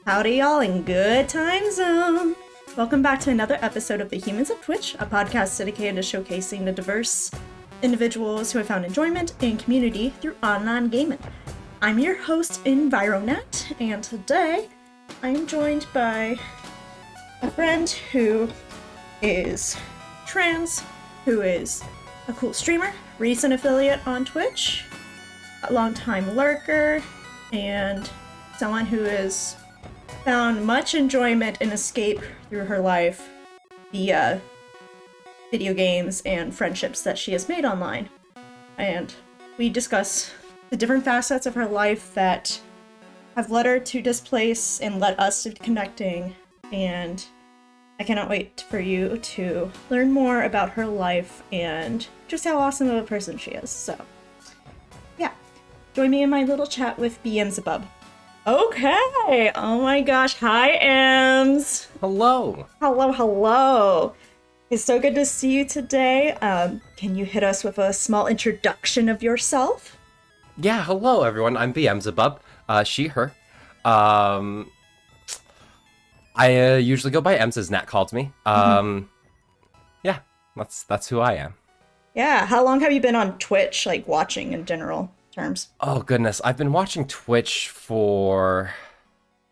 Howdy, y'all, in good time zone. Welcome back to another episode of The Humans of Twitch, a podcast dedicated to showcasing the diverse individuals who have found enjoyment and community through online gaming. I'm your host, Environet, and today I'm joined by a friend who is trans, who is a cool streamer, recent affiliate on Twitch, a longtime lurker, and someone who has found much enjoyment and escape through her life via video games and friendships that she has made online. And we discuss the different facets of her life that have led her to this place and led us to connecting. And I cannot wait for you to learn more about her life and just how awesome of a person she is. So, yeah. Join me in my little chat with BeEmsabub. Okay. Oh my gosh. Hi, Ems. Hello. Hello. It's so good to see you today. Can you hit us with a small introduction of yourself? Yeah, hello everyone. I'm BeEmsabub. She, her. I usually go by Ems as Nat calls me. Yeah, that's who I am. Yeah. How long have you been on Twitch, like watching in general terms? Oh goodness, I've been watching Twitch for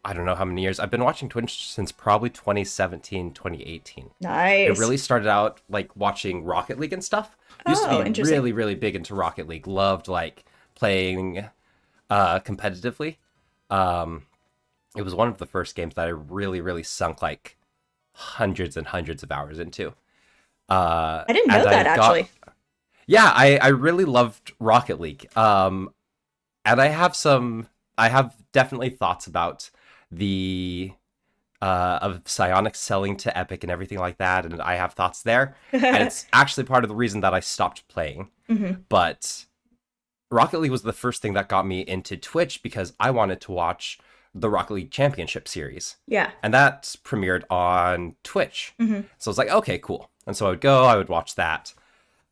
I don't know how many years. I've been watching Twitch since probably 2017, 2018. Nice. It really started out like watching Rocket League and stuff. Used to be really, really big into Rocket League. Loved like playing competitively. It was one of the first games that I really, really sunk like hundreds and hundreds of hours into. I didn't know that actually. Yeah, I really loved Rocket League. And I have definitely thoughts about the of Psyonix selling to Epic and everything like that, and I have thoughts there. And it's actually part of the reason that I stopped playing. Mm-hmm. But Rocket League was the first thing that got me into Twitch because I wanted to watch the Rocket League Championship series. Yeah. And that premiered on Twitch. Mm-hmm. So I was like, okay, cool. And so I would watch that.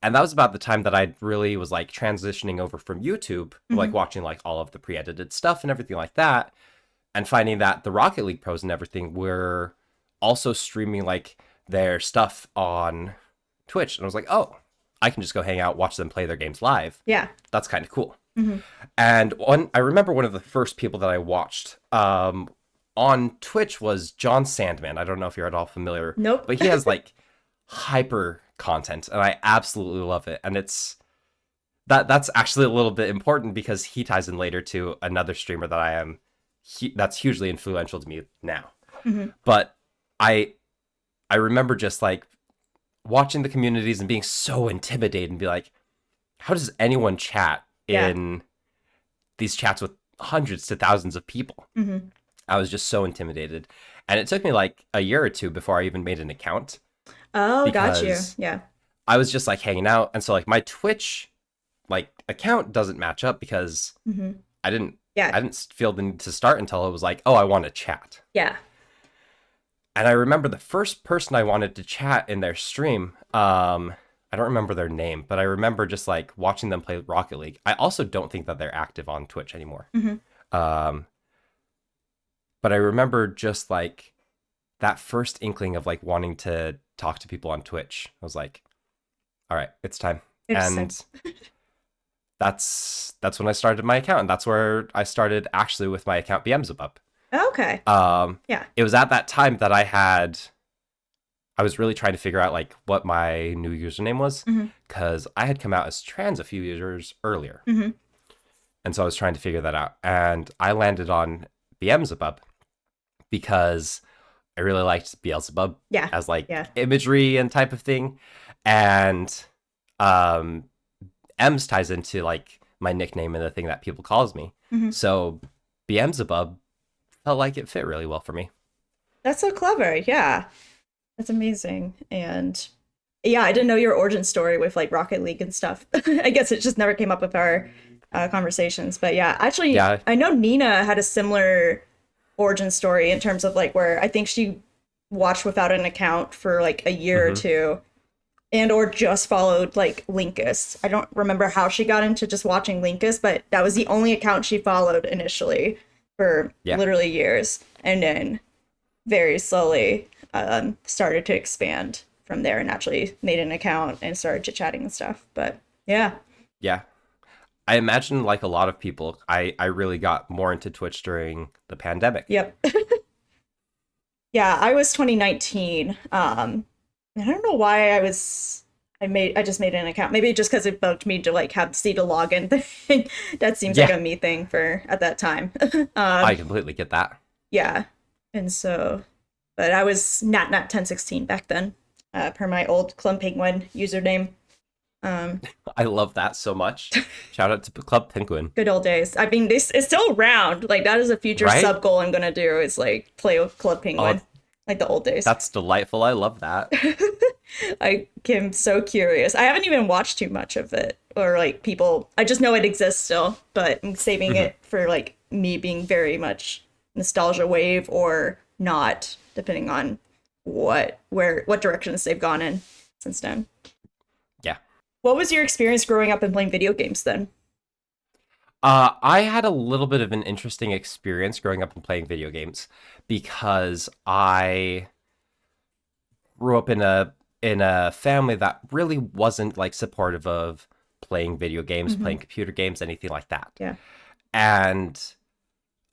And that was about the time that I really was like transitioning over from YouTube, like watching like all of the pre-edited stuff and everything like that, and finding that the Rocket League pros and everything were also streaming like their stuff on Twitch. And I was like, oh, I can just go hang out, watch them play their games live. Yeah. That's kind of cool. Mm-hmm. And I remember one of the first people that I watched on Twitch was John Sandman. I don't know if you're at all familiar. Nope. But he has like hyper content and I absolutely love it. And that's actually a little bit important because he ties in later to another streamer that that's hugely influential to me now. Mm-hmm. But I remember just like watching the communities and being so intimidated and be like, how does anyone chat in these chats with hundreds to thousands of people? Mm-hmm. I was just so intimidated. And it took me like a year or two before I even made an account. Oh, got you. Yeah. I was just like hanging out. And so like my Twitch like account doesn't match up because I didn't feel the need to start until it was like, oh, I want to chat. Yeah. And I remember the first person I wanted to chat in their stream, I don't remember their name, but I remember just like watching them play Rocket League. I also don't think that they're active on Twitch anymore. Mm-hmm. But I remember just like that first inkling of like wanting to talk to people on Twitch. I was like, all right, it's time. And that's when I started my account. And that's where I started actually with my account, BeEmsabub. Okay. Yeah. It was at that time that I was really trying to figure out like what my new username was because I had come out as trans a few years earlier. Mm-hmm. And so I was trying to figure that out. And I landed on BeEmsabub because I really liked Beelzebub as like imagery and type of thing. And Ems ties into like my nickname and the thing that people calls me. Mm-hmm. So BeEmsabub felt like it fit really well for me. That's so clever. Yeah. That's amazing. And yeah, I didn't know your origin story with like Rocket League and stuff. I guess it just never came up with our conversations. But yeah, actually, I know Nina had a similar origin story in terms of like where I think she watched without an account for like a year or two and or just followed like Linkus. I don't remember how she got into just watching Linkus, but that was the only account she followed initially for literally years. And then very slowly started to expand from there and actually made an account and started chit-chatting and stuff. But yeah. Yeah. I imagine like a lot of people, I really got more into Twitch during the pandemic. Yep. Yeah, I was 2019. I don't know why I just made an account. Maybe just because it bugged me to like see the login thing. That seems like a me thing for at that time. I completely get that. Yeah. And so, but I was Nat1016 back then, per my old Club Penguin username. I love that so much. Shout out to Club Penguin. Good old days. I mean, this is still around. Like that is a future sub goal I'm gonna do is like play with Club Penguin, like the old days. That's delightful. I love that. I am so curious. I haven't even watched too much of it or like people. I just know it exists still, but I'm saving it for like me being very much nostalgia wave or not, depending on what directions they've gone in since then. Yeah. What was your experience growing up and playing video games then? I had a little bit of an interesting experience growing up and playing video games because I grew up in a family that really wasn't like supportive of playing video games, playing computer games, anything like that. Yeah. And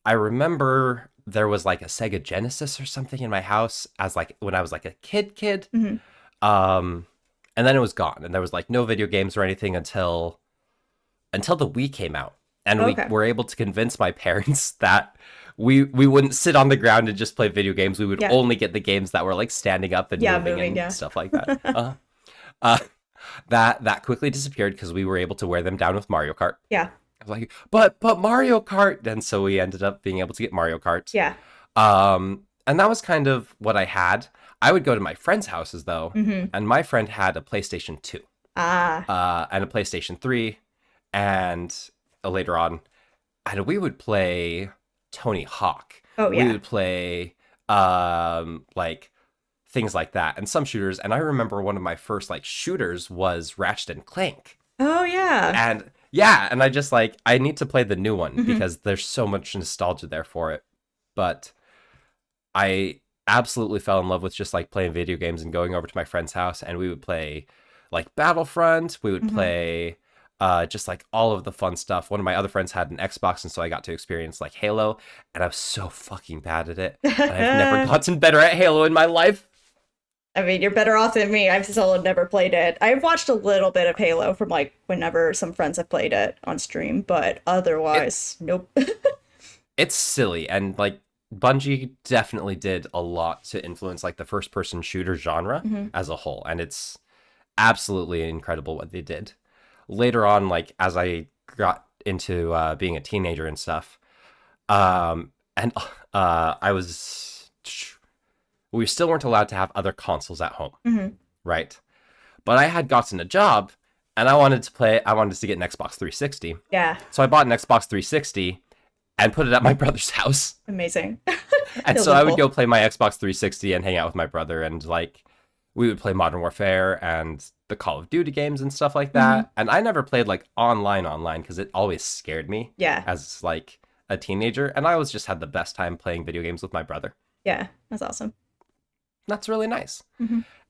I remember there was like a Sega Genesis or something in my house as like when I was like a kid. And then it was gone, and there was like no video games or anything until the Wii came out, and we were able to convince my parents that we wouldn't sit on the ground and just play video games. We would only get the games that were like standing up and moving and stuff like that. That quickly disappeared because we were able to wear them down with Mario Kart. Yeah. I was like, but Mario Kart, and so we ended up being able to get Mario Kart. Yeah. And that was kind of what I had. I would go to my friends' houses, though, and my friend had a PlayStation 2. And a PlayStation 3, and later on, and we would play Tony Hawk. Oh, yeah. We would play, like, things like that, and some shooters. And I remember one of my first, like, shooters was Ratchet and Clank. Oh, yeah. And, yeah, and I just, like, I need to play the new one, because there's so much nostalgia there for it. But I absolutely fell in love with just like playing video games and going over to my friend's house, and we would play like Battlefront. We would play just like all of the fun stuff. One of my other friends had an Xbox, and so I got to experience like Halo, and I was so fucking bad at it. And I've never gotten better at Halo in my life. I mean, you're better off than me. I've still never played it. I've watched a little bit of Halo from like whenever some friends have played it on stream, but otherwise, nope. It's silly, and like Bungie definitely did a lot to influence like the first person shooter genre as a whole, and it's absolutely incredible what they did. Later on, like as I got into being a teenager and stuff, we still weren't allowed to have other consoles at home, right? But I had gotten a job, and I wanted to get an Xbox 360. Yeah. So I bought an Xbox 360 and put it at my brother's house. Amazing. And so I would go play my Xbox 360 and hang out with my brother, and like we would play Modern Warfare and the Call of Duty games and stuff like that. And I never played like online because it always scared me. Yeah. As like a teenager, and I always just had the best time playing video games with my brother. Yeah, that's awesome. That's really nice.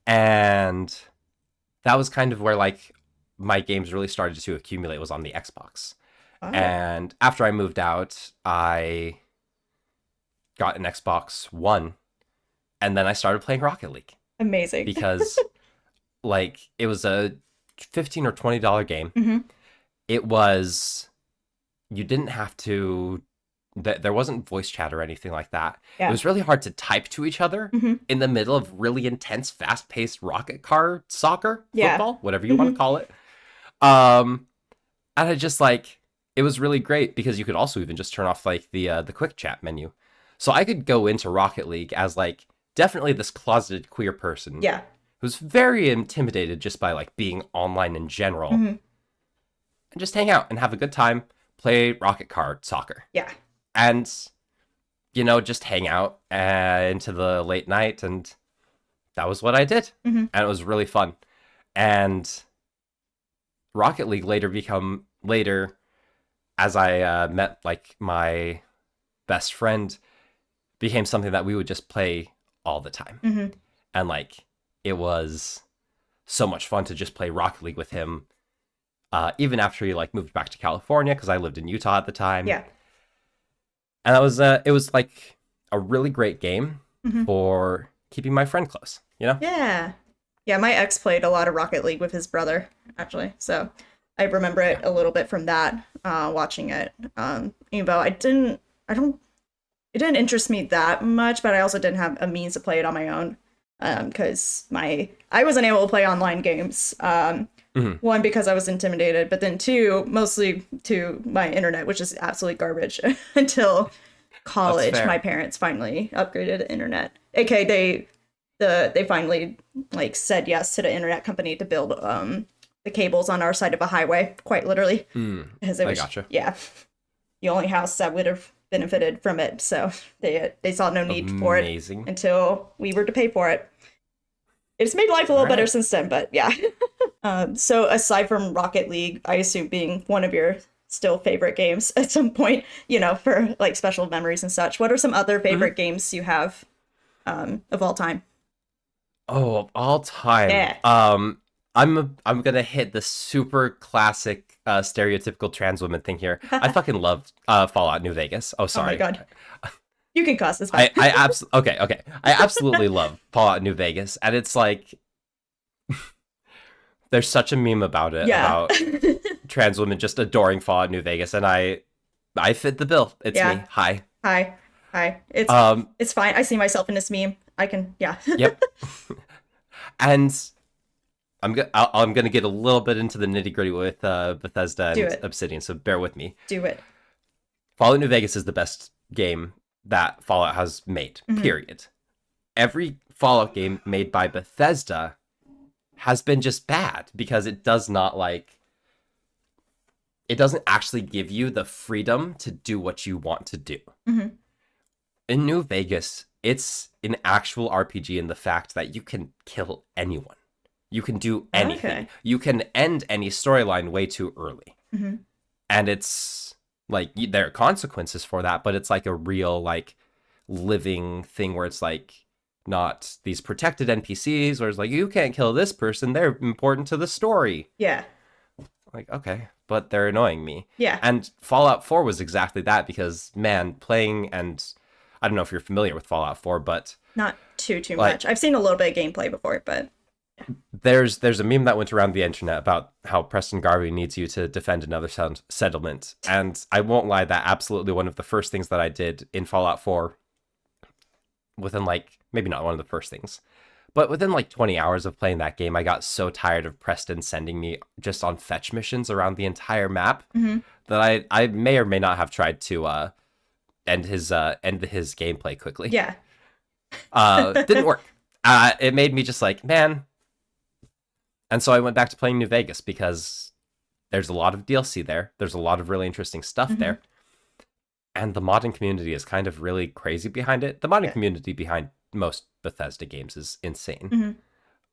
And that was kind of where like my games really started to accumulate, was on the Xbox. Oh. And after I moved out, I got an Xbox One, and then I started playing Rocket League. Amazing. Because like it was a $15 or $20 game. It was, you didn't have to, there wasn't voice chat or anything like that. Yeah. It was really hard to type to each other in the middle of really intense, fast-paced rocket car soccer, football, whatever you want to call it. And I just like, it was really great because you could also even just turn off like the quick chat menu. So I could go into Rocket League as like definitely this closeted queer person. Yeah. Who's very intimidated just by like being online in general. And just hang out and have a good time, play rocket car soccer. Yeah. And, you know, just hang out into the late night. And that was what I did. And it was really fun. And Rocket League later, as I met like my best friend, became something that we would just play all the time. Mm-hmm. And like, it was so much fun to just play Rocket League with him. Even after he like moved back to California, because I lived in Utah at the time. Yeah. And that was it was like a really great game for keeping my friend close, you know? Yeah. Yeah, my ex played a lot of Rocket League with his brother, actually. So I remember it a little bit from that, watching it. Even though it didn't interest me that much, but I also didn't have a means to play it on my own. Because I wasn't able to play online games. One, because I was intimidated, but then two, mostly to my internet, which is absolutely garbage until college. My parents finally upgraded the internet. AKA they finally like said yes to the internet company to build the cables on our side of a highway, quite literally. Because it was, gotcha. Yeah, the only house that would have benefited from it. So they saw no need for it until we were to pay for it. It's made life a little better since then, but yeah. So aside from Rocket League, I assume being one of your still favorite games at some point, you know, for like special memories and such, what are some other favorite games you have of all time? Oh, of all time. Yeah. I'm gonna hit the super classic stereotypical trans woman thing here. I fucking loved Fallout New Vegas. Oh, sorry. Oh my god. You can cuss this back. Okay. I absolutely love Fallout New Vegas, and it's like there's such a meme about it, about trans women just adoring Fallout New Vegas, and I fit the bill. It's me. Hi. It's fine. I see myself in this meme. I can, Yep. And I'm gonna get a little bit into the nitty gritty with Bethesda and Obsidian, so bear with me. Do it. Fallout New Vegas is the best game that Fallout has made, period. Every Fallout game made by Bethesda has been just bad because it doesn't actually give you the freedom to do what you want to do. In New Vegas, it's an actual RPG in the fact that you can kill anyone. You can do anything. Okay. You can end any storyline way too early. And it's like, there are consequences for that, but it's like a real, like, living thing where it's like not these protected NPCs where it's like, you can't kill this person, they're important to the story. Yeah. Like, okay, but they're annoying me. Yeah. And Fallout 4 was exactly that because, man, playing, and I don't know if you're familiar with Fallout 4, but... Not too much. I've seen a little bit of gameplay before, but... There's a meme that went around the internet about how Preston Garvey needs you to defend another settlement. And I won't lie, that absolutely one of the first things that I did in Fallout 4, within like, maybe not one of the first things, but within like 20 hours of playing that game, I got so tired of Preston sending me just on fetch missions around the entire map that I may or may not have tried to end his gameplay quickly. Yeah. Didn't work. It made me just like, man. And so I went back to playing New Vegas because there's a lot of DLC there. There's a lot of really interesting stuff there. And the modding community is kind of really crazy behind it. The modding community behind most Bethesda games is insane.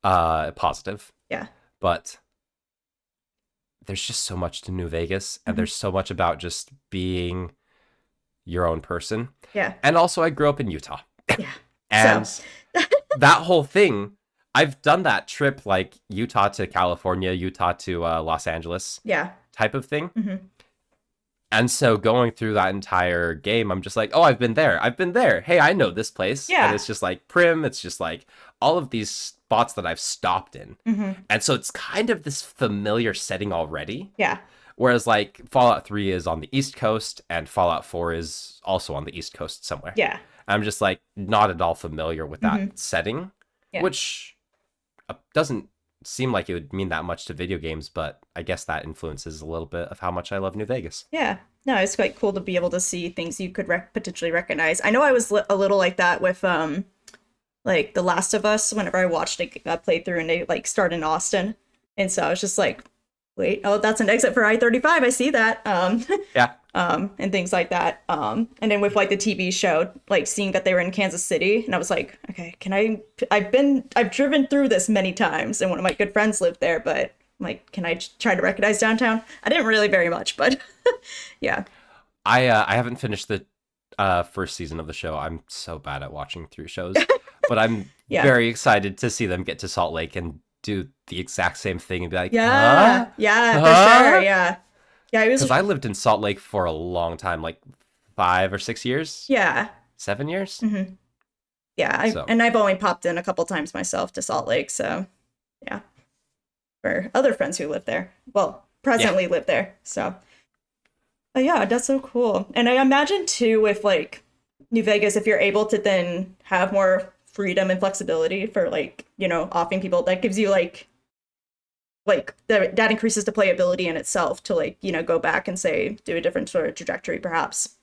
Positive. Yeah. But there's just so much to New Vegas, and there's so much about just being your own person. Yeah. And also I grew up in Utah. Yeah. And that whole thing, I've done that trip, like Utah to California, Utah to Los Angeles type of thing. And so going through that entire game, I'm just like, oh, I've been there. Hey, I know this place. Yeah. And it's just like Prim. It's just like all of these spots that I've stopped in. And so it's kind of this familiar setting already. Yeah. Whereas like Fallout 3 is on the East Coast and Fallout 4 is also on the East Coast somewhere. Yeah. I'm just like not at all familiar with that setting, which doesn't seem like it would mean that much to video games, but I guess that influences a little bit of how much I love New Vegas. Yeah. No, it's quite cool to be able to see things you could potentially recognize. I know I was a little like that with like The Last of Us whenever I watched it playthrough and they like start in Austin. And so I was just like, wait, oh, that's an exit for I-35. I see that. Yeah. And things like that. And then with like the TV show, like seeing that they were in Kansas City, and I was like, okay, I've driven through this many times, and one of my good friends lived there, but I'm like, can I try to recognize downtown? I didn't really very much, but yeah. I haven't finished first season of the show. I'm so bad at watching through shows, but I'm Yeah. very excited to see them get to Salt Lake and do the exact same thing and be like, Yeah. huh? Yeah, for Huh? sure. Yeah. Yeah, it was. Because I lived in Salt Lake for a long time, like 5 or 6 years, Yeah. 7 years. Mm-hmm. Yeah, So. and I've only popped in a couple times myself to Salt Lake, so yeah. For other friends who live there. Well, presently live there, so. But yeah, that's so cool. And I imagine too with like New Vegas, if you're able to then have more freedom and flexibility for like, you know, offing people, that gives you like that increases the playability in itself to like, you know, go back and say do a different sort of trajectory perhaps,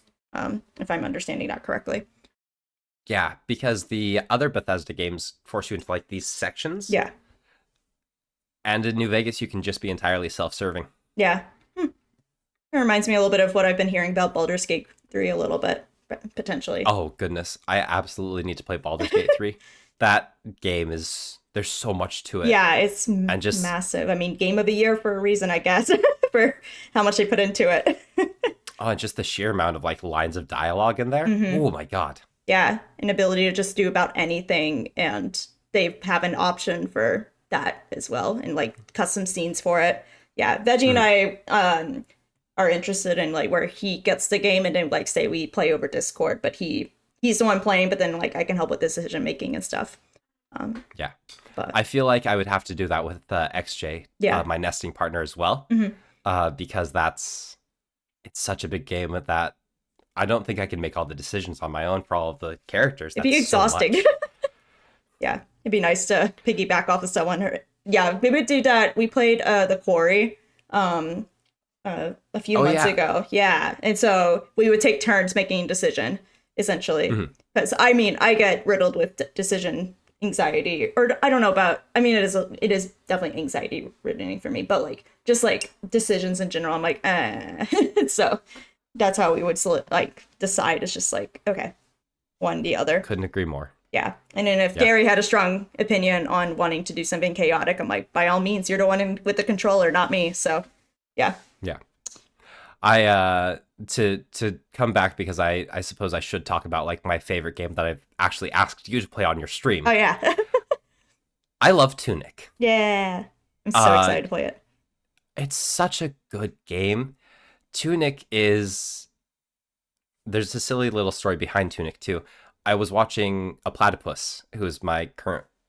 if I'm understanding that correctly. Yeah, because the other Bethesda games force you into like these sections. Yeah. And in New Vegas, you can just be entirely self-serving. Yeah. It reminds me a little bit of what I've been hearing about Baldur's Gate 3 a little bit, potentially. Oh, goodness. I absolutely need to play Baldur's Gate 3. That game is... There's so much to it. Yeah, it's massive. I mean, game of the year for a reason, I guess, for how much they put into it. Oh, and just the sheer amount of like lines of dialogue in there. Oh my God. Yeah, an ability to just do about anything, and they have an option for that as well, and like custom scenes for it. Yeah, Veggie and I are interested in like where he gets the game, and then like say we play over Discord, but he's the one playing, but then like I can help with decision making and stuff. Yeah. But I feel like I would have to do that with XJ, my nesting partner as well, because it's such a big game that I don't think I can make all the decisions on my own for all of the characters. It'd be exhausting. So Yeah, it'd be nice to piggyback off of someone. Yeah, we would do that. We played the Quarry a few months ago. Yeah, and so we would take turns making a decision, essentially. Because I mean, I get riddled with decision anxiety, or I don't know about. I mean, it is definitely anxiety ridden for me, but like just like decisions in general, I'm like, so that's how we would like decide. It's just like, okay, one the other. Couldn't agree more. Yeah, and then if Gary had a strong opinion on wanting to do something chaotic, I'm like, by all means, you're the one with the controller, not me. So, yeah. Yeah. I to come back, because I suppose I should talk about like my favorite game that I've actually asked you to play on your stream. Oh yeah. I love Tunic. Yeah, I'm so excited to play it. It's such a good game. Tunic is... There's a silly little story behind Tunic too. I was watching a platypus, who is one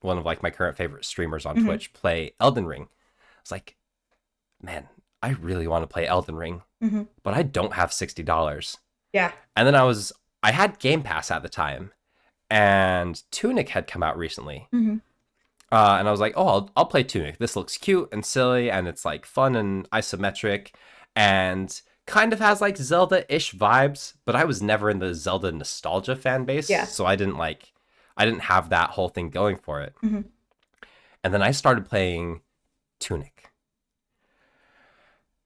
of like my current favorite streamers on Twitch, play Elden Ring. I was like, man, I really want to play Elden Ring, but I don't have $60. Yeah. And then I had Game Pass at the time, and Tunic had come out recently. And I was like, oh, I'll play Tunic. This looks cute and silly, and it's like fun and isometric, and kind of has like Zelda-ish vibes, but I was never in the Zelda nostalgia fan base. Yeah. So I didn't have that whole thing going for it. And then I started playing Tunic.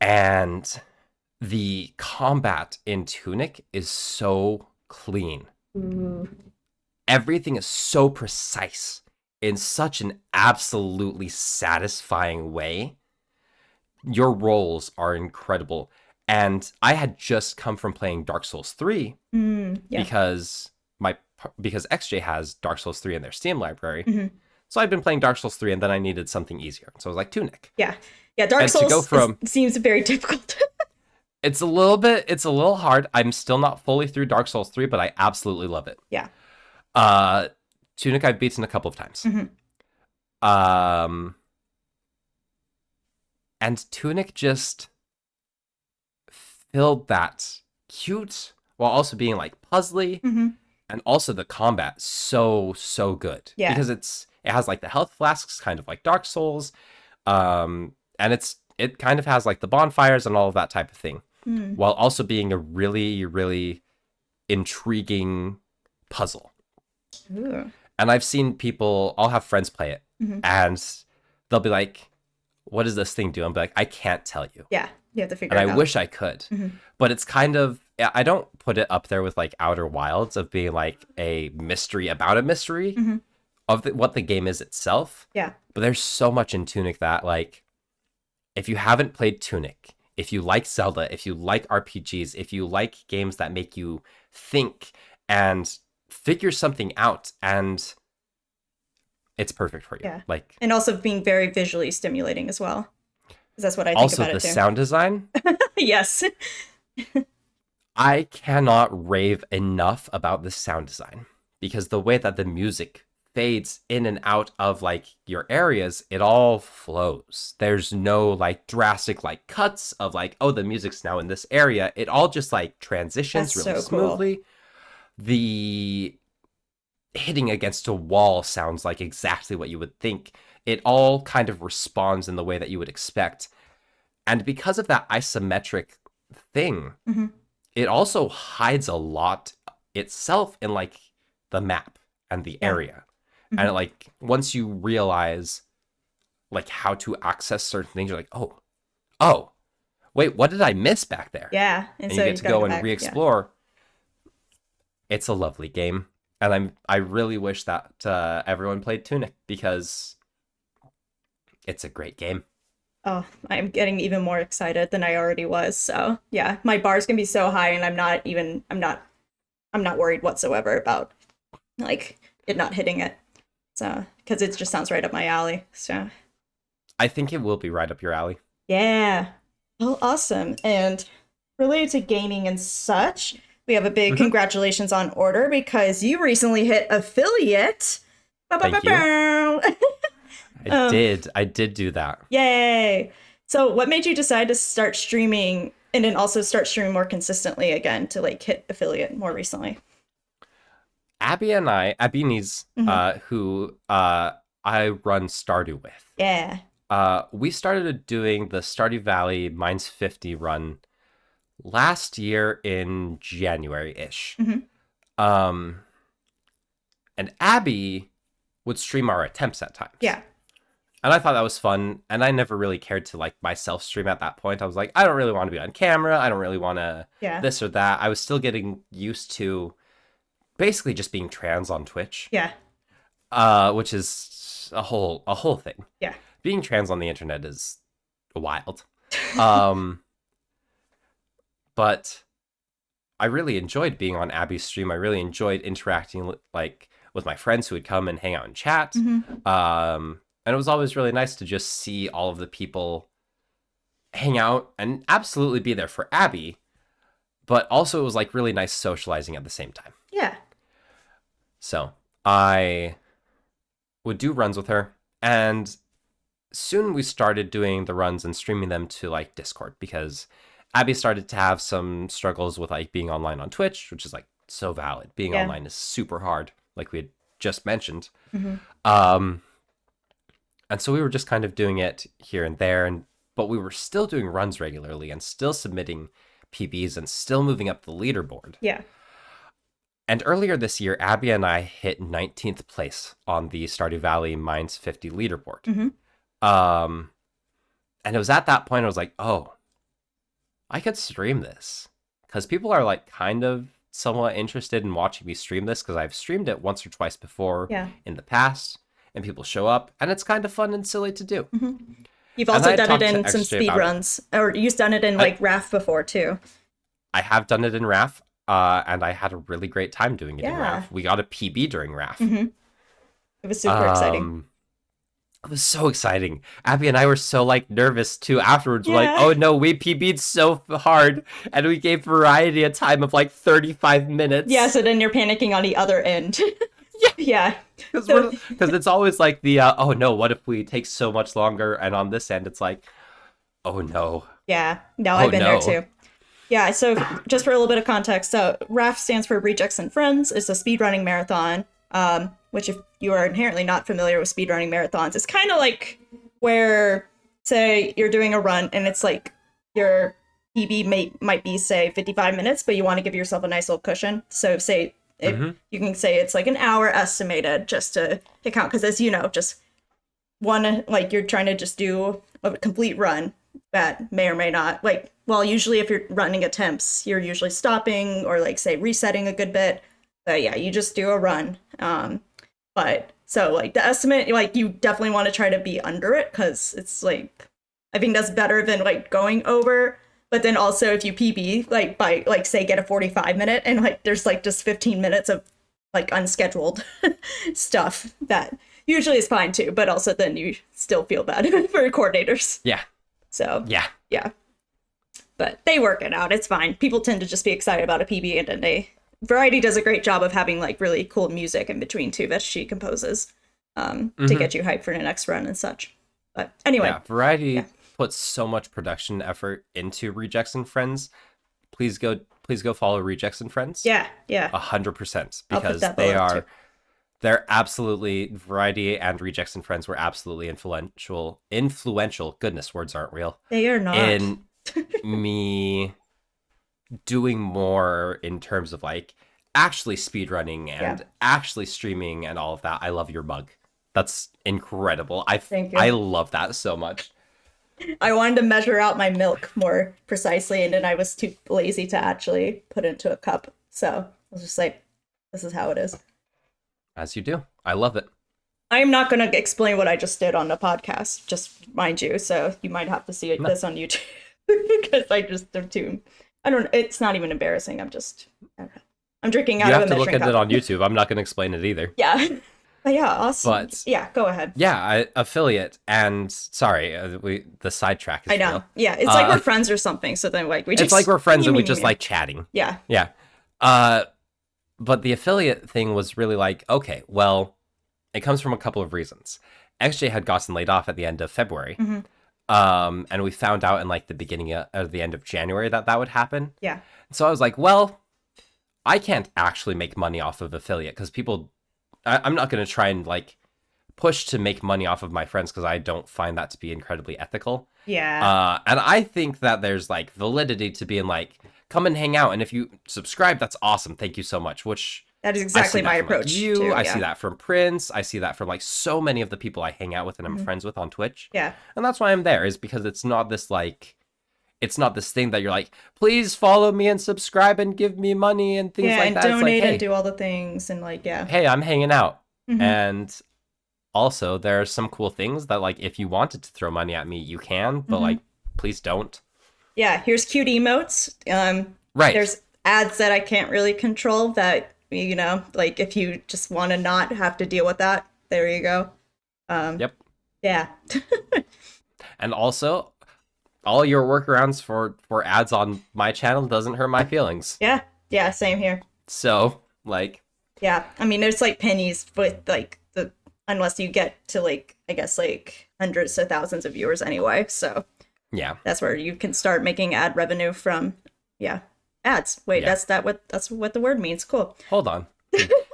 And the combat in Tunic is so clean. Everything is so precise in such an absolutely satisfying way. Your rolls are incredible. And I had just come from playing Dark Souls 3 because XJ has Dark Souls 3 in their Steam library. So I'd been playing Dark Souls 3, and then I needed something easier. So I was like, Tunic. Yeah. Yeah, Dark Souls seems very difficult. It's a little hard. I'm still not fully through Dark Souls 3, but I absolutely love it. Yeah. Tunic I've beaten a couple of times. And Tunic just filled that cute while also being like puzzly, and also the combat so good. Yeah. Because it has like the health flasks, kind of like Dark Souls, and it kind of has like the bonfires and all of that type of thing, while also being a really, really intriguing puzzle. Ooh. And I've seen I'll have friends play it, and they'll be like, what does this thing do? I'm like, I can't tell you. Yeah, you have to figure it out. And I wish I could. But it's kind of, I don't put it up there with like Outer Wilds of being like a mystery about a mystery of what the game is itself. Yeah. But there's so much in Tunic that like, if you haven't played Tunic, if you like Zelda, if you like RPGs, if you like games that make you think and figure something out, and it's perfect for you. Yeah. Like, And also being very visually stimulating as well. 'Cause that's what I think also about the it too. sound design. Yes. I cannot rave enough about the sound design, because the way that the music fades in and out of like your areas, it all flows. There's no like drastic like cuts of like, oh, the music's now in this area. It all just like transitions That's really so cool. smoothly. The hitting against a wall sounds like exactly what you would think. It all kind of responds in the way that you would expect. And because of that isometric thing, Mm-hmm. it also hides a lot itself in like the map and the Yeah. area. And like once you realize like how to access certain things, you're like, oh, wait, what did I miss back there? Yeah. And so you get to gotta go and back. re-explore. It's a lovely game, and I really wish that everyone played Tunic, because it's a great game. Oh, I'm getting even more excited than I already was. So yeah, my bar's gonna be so high, and I'm not worried whatsoever about like it not hitting it. So because it just sounds right up my alley. So I think it will be right up your alley. yeah. Oh, awesome. And related to gaming and such, we have a big congratulations on order because you recently hit affiliate. Thank you. I did do that. Yay. So what made you decide to start streaming and then also start streaming more consistently again to like hit affiliate more recently? Abby and Abby Nees, who I run Stardew with. Yeah. We started doing the Stardew Valley Mines 50 run last year in January-ish. And Abby would stream our attempts at times. Yeah. And I thought that was fun, and I never really cared to like myself stream at that point. I was like, I don't really want to be on camera. I don't really want to this or that. I was still getting used to basically just being trans on Twitch. Yeah. Which is a whole thing. Yeah. Being trans on the internet is wild. But I really enjoyed being on Abby's stream. I really enjoyed interacting like with my friends who would come and hang out and chat. And it was always really nice to just see all of the people hang out and absolutely be there for Abby. But also it was like really nice socializing at the same time. Yeah. So I would do runs with her, and soon we started doing the runs and streaming them to like Discord, because Abby started to have some struggles with like being online on Twitch, which is like so valid. Being online is super hard, like we had just mentioned. And so we were just kind of doing it here and there, but we were still doing runs regularly and still submitting PBs and still moving up the leaderboard. Yeah. And earlier this year, Abby and I hit 19th place on the Stardew Valley Mines 50 leaderboard. And it was at that point I was like, oh, I could stream this, because people are like kind of somewhat interested in watching me stream this, because I've streamed it once or twice before in the past, and people show up, and it's kind of fun and silly to do. You've also done it in some speed runs, or you've done it in like RAF before too. I have done it in RAF, and I had a really great time doing it in RAF. We got a PB during RAF. It was super exciting. It was so exciting. Abby and I were so like nervous too afterwards. We're like, oh no, we PB'd so hard, and we gave Variety a time of like 35 minutes. Yeah, so then you're panicking on the other end. Yeah. Because it's always like the, oh no, what if we take so much longer? And on this end, it's like, oh no. Yeah, no, I've been there too. Yeah, so just for a little bit of context, so RAF stands for Rejects and Friends. It's a speedrunning marathon, which if you are inherently not familiar with speedrunning marathons, it's kind of like where, say, you're doing a run and it's like your PB might be, say, 55 minutes, but you want to give yourself a nice little cushion. So say, you can say it's like an hour estimated just to count, because as you know, just one, like you're trying to just do a complete run that may or may not, like, well, usually if you're running attempts, you're usually stopping or like say resetting a good bit. But yeah, you just do a run. But so like the estimate, like you definitely want to try to be under it, because it's like, I think that's better than like going over. But then also if you PB, like by like say get a 45-minute and like there's like just 15 minutes of like unscheduled stuff, that usually is fine too, but also then you still feel bad for coordinators. Yeah. So Yeah. But they work it out. It's fine. People tend to just be excited about a PB, and then Variety does a great job of having like really cool music in between too that she composes to get you hyped for the next run and such. But anyway. Yeah, Variety puts so much production effort into Rejects and Friends. Please go follow Rejects and Friends. Yeah. 100%, because they're absolutely, Variety and Rejects and Friends were absolutely influential. Goodness, words aren't real. They are not. In me doing more in terms of like actually speedrunning and actually streaming and all of that. I love your mug. That's incredible. Thank you. I love that so much. I wanted to measure out my milk more precisely, and then I was too lazy to actually put it into a cup. So I was just like, this is how it is. As you do. I love it. I am not going to explain what I just did on the podcast, just mind you. So you might have to see this on YouTube. Because it's not even embarrassing. I'm drinking out of a measuring cup. You have to look at it on YouTube. I'm not going to explain it either. Yeah. But yeah, awesome. But yeah, go ahead. Yeah, affiliate. And sorry, the sidetrack is I know. real. Yeah, it's like we're friends or something. So then like it's like we're friends and we just like chatting. Yeah. Yeah. But the affiliate thing was really like, okay, well, it comes from a couple of reasons. XJ had gotten laid off at the end of February. Mm-hmm. And we found out in like the beginning of the end of January that would happen. Yeah. So I was like, well, I can't actually make money off of affiliate because I'm not going to try and like push to make money off of my friends because I don't find that to be incredibly ethical. Yeah. And I think that there's like validity to being like, come and hang out. And if you subscribe, that's awesome. Thank you so much. Which that is exactly my approach. I see that from Prince. I see that from like so many of the people I hang out with and I'm friends with on Twitch. Yeah. And that's why I'm there, is because it's not this thing that you're like, please follow me and subscribe and give me money and things like that. Yeah, and donate like, hey, and do all the things and like, yeah. Hey, I'm hanging out. Mm-hmm. And also there are some cool things that like, if you wanted to throw money at me, you can, but like, please don't. Yeah, here's cute emotes. Right. There's ads that I can't really control that, you know, like if you just want to not have to deal with that, there you go. Yep. Yeah. And also, all your workarounds for ads on my channel doesn't hurt my feelings. Yeah. Yeah, same here. So, like... Yeah, I mean, there's like pennies with like unless you get to like, I guess like hundreds of thousands of viewers anyway. So yeah, that's where you can start making ad revenue from. Yeah, ads. Wait, that's what the word means. Cool. Hold on.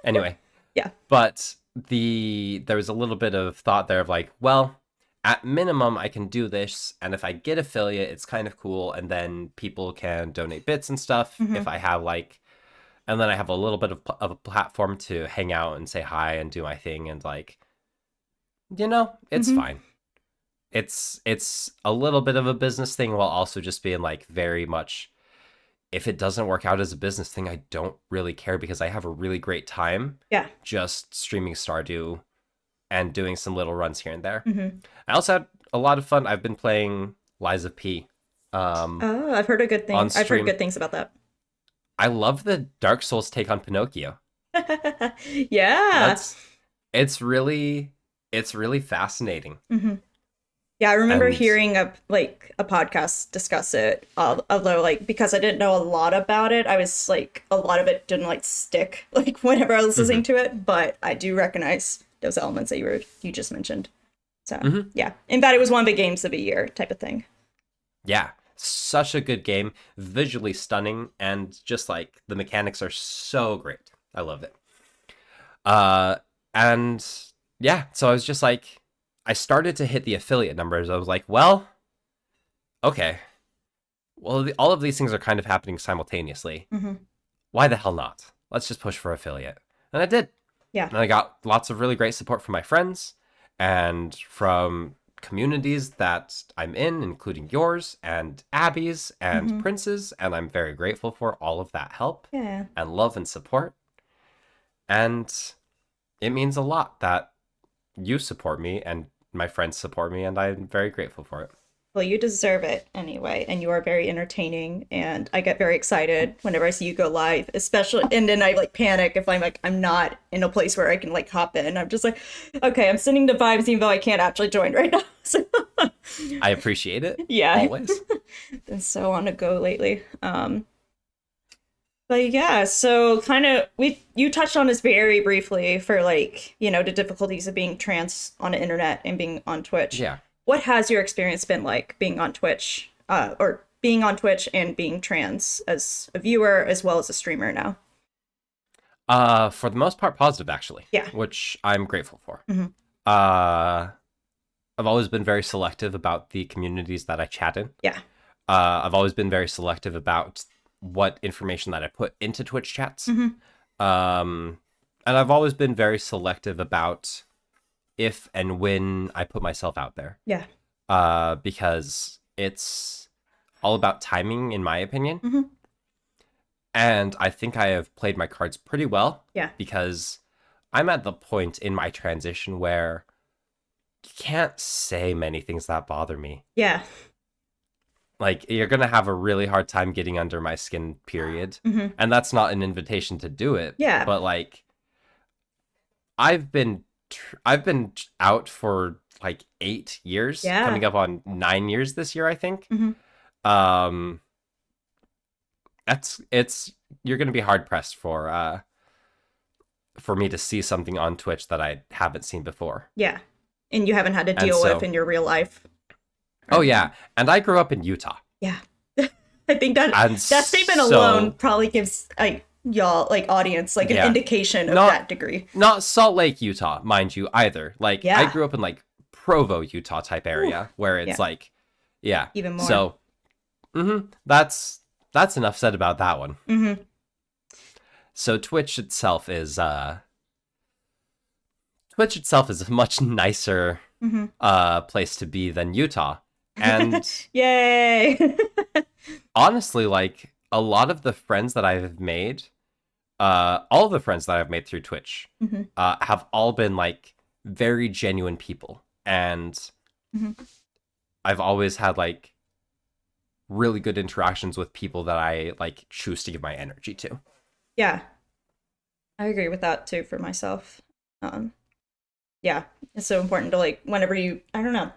Anyway. Yeah. But there was a little bit of thought there of like, well, at minimum, I can do this, and if I get affiliate, it's kind of cool, and then people can donate bits and stuff. If I have like, and then I have a little bit of a platform to hang out and say hi and do my thing, and like, you know, it's fine. It's a little bit of a business thing while also just being like very much, if it doesn't work out as a business thing, I don't really care because I have a really great time. Yeah. Just streaming Stardew and doing some little runs here and there. I also had a lot of fun. I've been playing Lies of P. I've heard a good thing. I've heard good things about that. I love the Dark Souls take on Pinocchio. Yeah. It's really fascinating. Yeah, I remember hearing a podcast discuss it, although like because I didn't know a lot about it, I was like a lot of it didn't like stick like whenever I was listening to it, but I do recognize those elements that you just mentioned. So yeah, in fact, it was one of the games of the year type of thing. Yeah, such a good game, visually stunning, and just like the mechanics are so great. I love it. And yeah, so I was just like, I started to hit the affiliate numbers. I was like, well, okay. Well, all of these things are kind of happening simultaneously. Why the hell not? Let's just push for affiliate. And I did. Yeah. And I got lots of really great support from my friends and from communities that I'm in, including yours and Abby's and Prince's. And I'm very grateful for all of that help and love and support. And it means a lot that you support me and my friends support me, and I'm very grateful for it. Well, you deserve it anyway, and you are very entertaining, and I get very excited whenever I see you go live, especially, and then I like panic if I'm like, I'm not in a place where I can like hop in. I'm just like, okay, I'm sending the vibes even though I can't actually join right now. So, I appreciate it. yeah. Always. Been so on the go lately. But yeah, so kind of you touched on this very briefly for like, you know, the difficulties of being trans on the internet and being on Twitch. Yeah. What has your experience been like being on Twitch, or being on Twitch and being trans as a viewer as well as a streamer now? For the most part, positive actually. Yeah. Which I'm grateful for. Mm-hmm. I've always been very selective about the communities that I chat in. Yeah. I've always been very selective about what information that I put into Twitch chats. Mm-hmm. And I've always been very selective about if and when I put myself out there. Yeah. Because it's all about timing, in my opinion. Mm-hmm. And I think I have played my cards pretty well. Yeah. Because I'm at the point in my transition where you can't say many things that bother me. Yeah. Like, you're going to have a really hard time getting under my skin, period. Mm-hmm. And that's not an invitation to do it. Yeah. But, like, I've been out for, like, 8 years. Yeah. Coming up on 9 years this year, I think. Mm-hmm. You're going to be hard-pressed for me to see something on Twitch that I haven't seen before. Yeah. And you haven't had to deal with in your real life. Oh, yeah. And I grew up in Utah. Yeah. I think that statement alone probably gives y'all, like, audience, like, an indication of that degree. Not Salt Lake, Utah, mind you, either. Like, I grew up in, like, Provo, Utah type area, where it's like, even more. So, that's enough said about that one. Mm-hmm. So Twitch itself is a much nicer place to be than Utah. And yay! honestly, like, a lot of the friends that I've made, all the friends that I've made through Twitch, have all been, like, very genuine people. And I've always had, like, really good interactions with people that I, like, choose to give my energy to. Yeah. I agree with that, too, for myself. Yeah, it's so important to, like, whenever you, I don't know,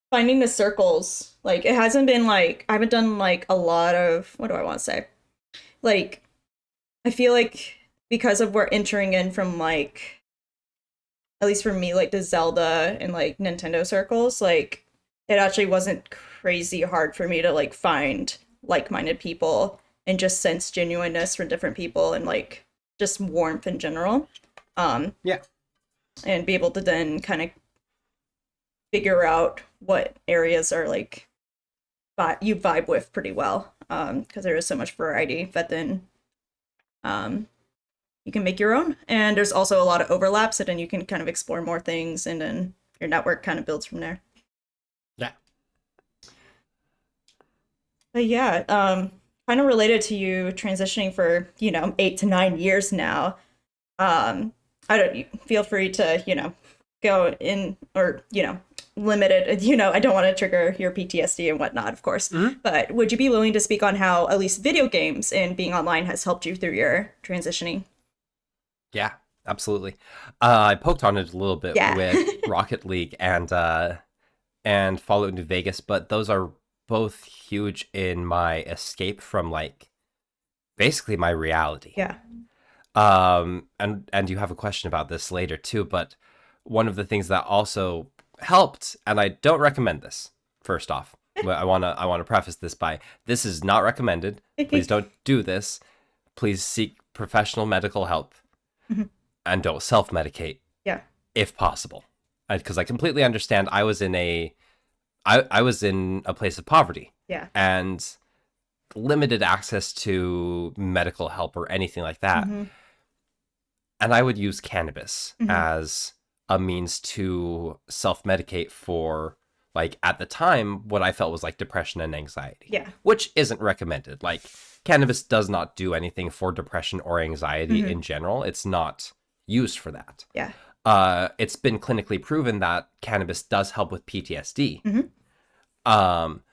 finding the circles, like, it hasn't been, like, I haven't done, like, a lot of, what do I want to say? Like, I feel like because of we're entering in from, like, at least for me, like, the Zelda and, like, Nintendo circles, like, it actually wasn't crazy hard for me to, like, find like-minded people and just sense genuineness from different people and, like, just warmth in general. Yeah. And be able to then kind of figure out what areas are, like, you vibe with pretty well, because there is so much variety, but then you can make your own, and there's also a lot of overlap, so then you can kind of explore more things, and then your network kind of builds from there. Yeah. But yeah, kind of related to you transitioning for, 8 to 9 years now, feel free to, go in, or, limited, I don't want to trigger your PTSD and whatnot, of course, but would you be willing to speak on how at least video games and being online has helped you through your transitioning? Yeah, absolutely. I poked on it a little bit with Rocket League and Fallout New Vegas, but those are both huge in my escape from, like, basically my reality. Yeah. And you have a question about this later too, but one of the things that also helped, and I don't recommend this, first off, but I want to preface this by, this is not recommended. Please don't do this. Please seek professional medical help and don't self-medicate. Yeah. If possible. Because I completely understand. I was in a place of poverty. Yeah. And limited access to medical help or anything like that. And I would use cannabis as a means to self-medicate for, like, at the time, what I felt was, like, depression and anxiety. Yeah. Which isn't recommended. Like, cannabis does not do anything for depression or anxiety in general. It's not used for that. Yeah. It's been clinically proven that cannabis does help with PTSD. Um,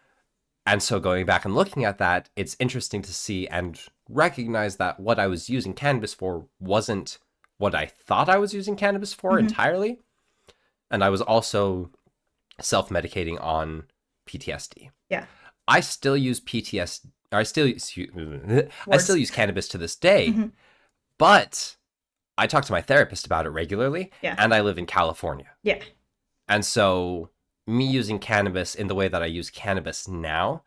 and so going back and looking at that, it's interesting to see and recognize that what I was using cannabis for wasn't what I thought I was using cannabis for entirely. And I was also self-medicating on PTSD. Yeah. I still use PTSD. I still use cannabis to this day, but I talk to my therapist about it regularly, and I live in California. Yeah. And so me using cannabis in the way that I use cannabis now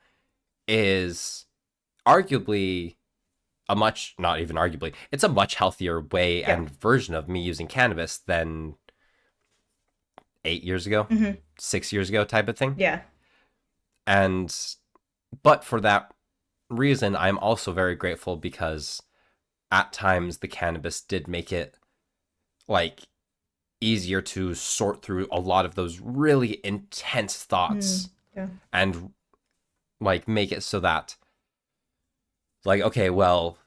is arguably not even arguably, it's a much healthier way and version of me using cannabis than 8 years ago, 6 years ago type of thing. Yeah. But for that reason, I'm also very grateful because at times the cannabis did make it like easier to sort through a lot of those really intense thoughts and like make it so that like, okay, well,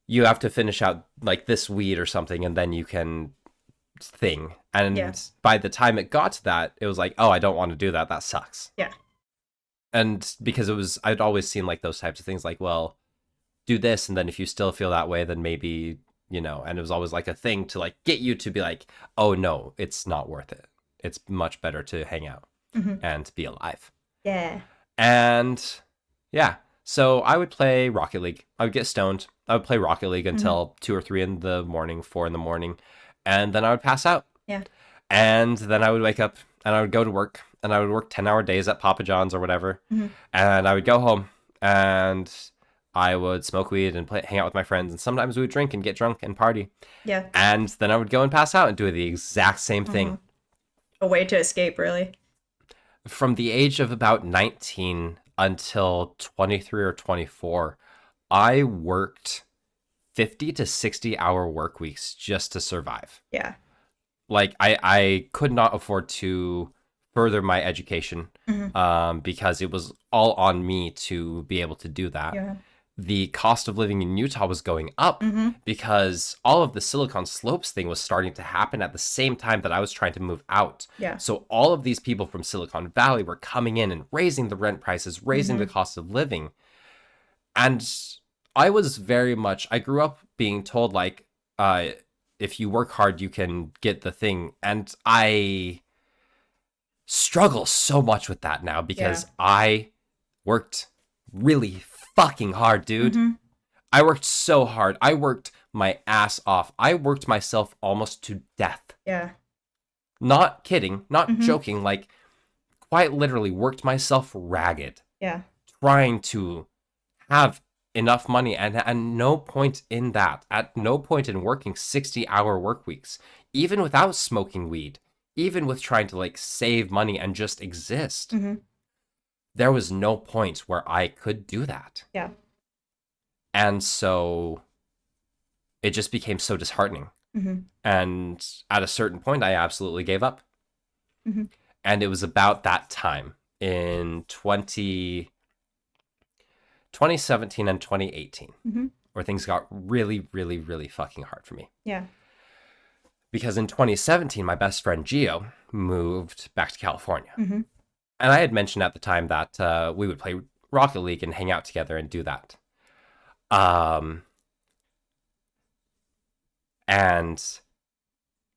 you have to finish out like this weed or something and then you can thing. And by the time it got to that, it was like, oh, I don't want to do that. That sucks. Yeah. And because I'd always seen like those types of things like, well, do this. And then if you still feel that way, then maybe, you know, and it was always like a thing to like get you to be like, oh no, it's not worth it. It's much better to hang out and be alive. Yeah. And yeah, so I would play Rocket League. I would get stoned. I would play Rocket League until 2 or 3 in the morning, 4 in the morning. And then I would pass out. Yeah. And then I would wake up and I would go to work and I would work 10-hour days at Papa John's or whatever. And I would go home and I would smoke weed and hang out with my friends. And sometimes we would drink and get drunk and party. Yeah. And then I would go and pass out and do the exact same thing. A way to escape, really. From the age of about 19 until 23 or 24, I worked 50 to 60-hour work weeks just to survive. Yeah. Like, I could not afford to further my education because it was all on me to be able to do that. Yeah. The cost of living in Utah was going up because all of the Silicon Slopes thing was starting to happen at the same time that I was trying to move out. Yeah. So all of these people from Silicon Valley were coming in and raising the rent prices, raising the cost of living. And I was very much, I grew up being told like, if you work hard, you can get the thing. And I struggle so much with that now because I worked really fucking hard, dude. I worked so hard. I worked my ass off. I worked myself almost to death. Yeah. Not kidding, not joking, like quite literally worked myself ragged. Yeah. Trying to have enough money and at no point in working 60-hour work weeks, even without smoking weed, even with trying to like save money and just exist. There was no point where I could do that. Yeah. And so it just became so disheartening. And at a certain point, I absolutely gave up. And it was about that time in 2017 and 2018 where things got really, really, really fucking hard for me. Yeah. Because in 2017, my best friend Gio moved back to California. And I had mentioned at the time that we would play Rocket League and hang out together and do that. And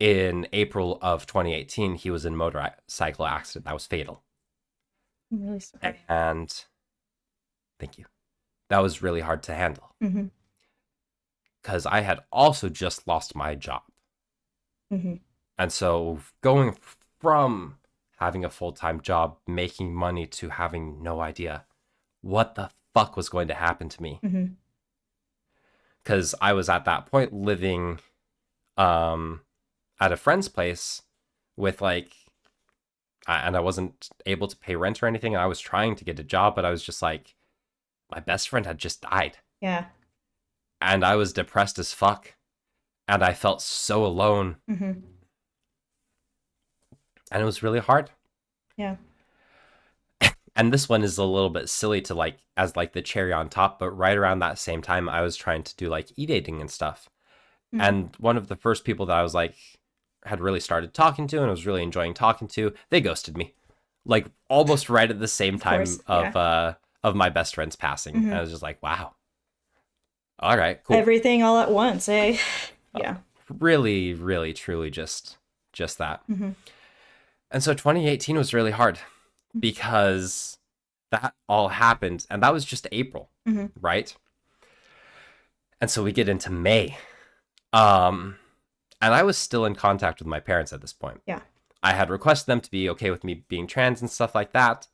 in April of 2018, he was in a motorcycle accident that was fatal. I'm really sorry. And thank you. That was really hard to handle. Because I had also just lost my job. And so going from having a full-time job, making money, to having no idea what the fuck was going to happen to me. Because I was at that point living at a friend's place with like, and I wasn't able to pay rent or anything. And I was trying to get a job, but I was just like, my best friend had just died. Yeah. And I was depressed as fuck. And I felt so alone. And it was really hard. Yeah. And this one is a little bit silly to like, as like the cherry on top, but right around that same time, I was trying to do like e-dating and stuff. And one of the first people that I was like, had really started talking to and was really enjoying talking to, they ghosted me. like almost right at the same time course, yeah. of my best friend's passing. Mhm. And I was just like, wow. All right, cool. Everything all at once, eh? Yeah. Really, really, truly just that. Mhm. And so 2018 was really hard because that all happened, and that was just April, Mhm. right? And so we get into May. And I was still in contact with my parents at this point. Yeah. I had requested them to be okay with me being trans and stuff like that.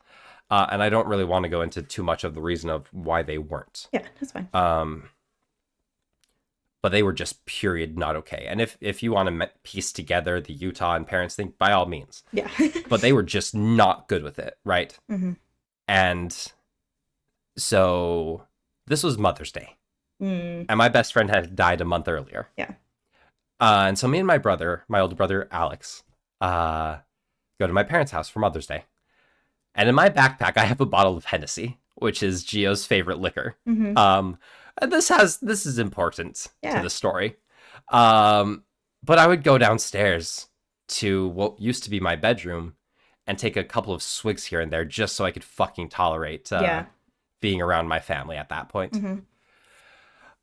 And I don't really want to go into too much of the reason of why they weren't. Yeah, that's fine. But they were just period not okay. And if you want to piece together the Utah and parents thing, by all means. Yeah. But they were just not good with it, right? Mm-hmm. And so this was Mother's Day. Mm. And my best friend had died a month earlier. Yeah. And so me and my older brother, Alex, go to my parents' house for Mother's Day. And in my backpack, I have a bottle of Hennessy, which is Gio's favorite liquor. Mm-hmm. And this is important to the story. But I would go downstairs to what used to be my bedroom and take a couple of swigs here and there just so I could fucking tolerate being around my family at that point. Mm-hmm.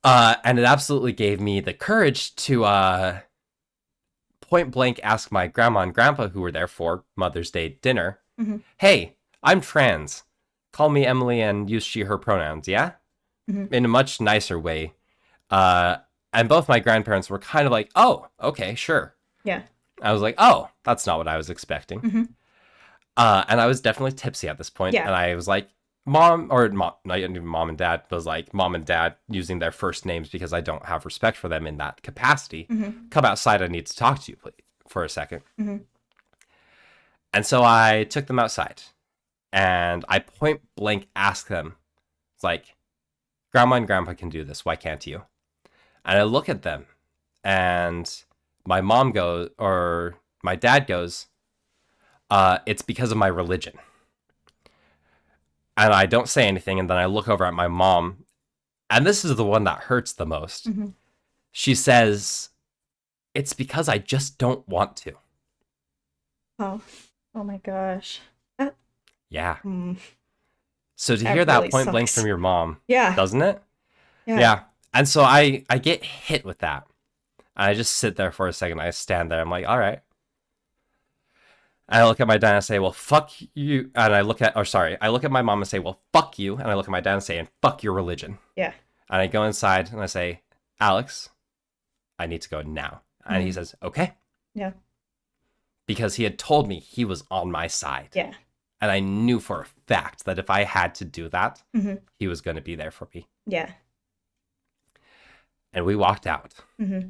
And it absolutely gave me the courage to point blank ask my grandma and grandpa, who were there for Mother's Day dinner, mm-hmm. Hey, I'm trans. Call me Emily and use she, her pronouns, yeah? Mm-hmm. In a much nicer way. And both my grandparents were kind of like, oh, okay, sure. Yeah. I was like, oh, that's not what I was expecting. Mm-hmm. And I was definitely tipsy at this point. Yeah. And I was like, not even mom and dad, but like mom and dad using their first names because I don't have respect for them in that capacity. Mm-hmm. Come outside, I need to talk to you, please, for a second. Mm-hmm. And so I took them outside and I point blank asked them, it's like, Grandma and Grandpa can do this, why can't you? And I look at them and my dad goes, it's because of my religion. And I don't say anything, and then I look over at my mom, and this is the one that hurts the most. Mm-hmm. She says, it's because I just don't want to. Oh my gosh. Yeah. So to hear that really point sucks. blank from your mom, yeah, doesn't it? Yeah. And so I get hit with that. And I just sit there for a second. I stand there. I'm like, all right. And I look at my dad and say, well, fuck you. And I look at my mom and say, well, fuck you. And I look at my dad and say, and fuck your religion. Yeah. And I go inside and I say, Alex, I need to go now. And he says, okay. Yeah. Because he had told me he was on my side. Yeah. And I knew for a fact that if I had to do that, he was going to be there for me. Yeah. And we walked out. Mm-hmm.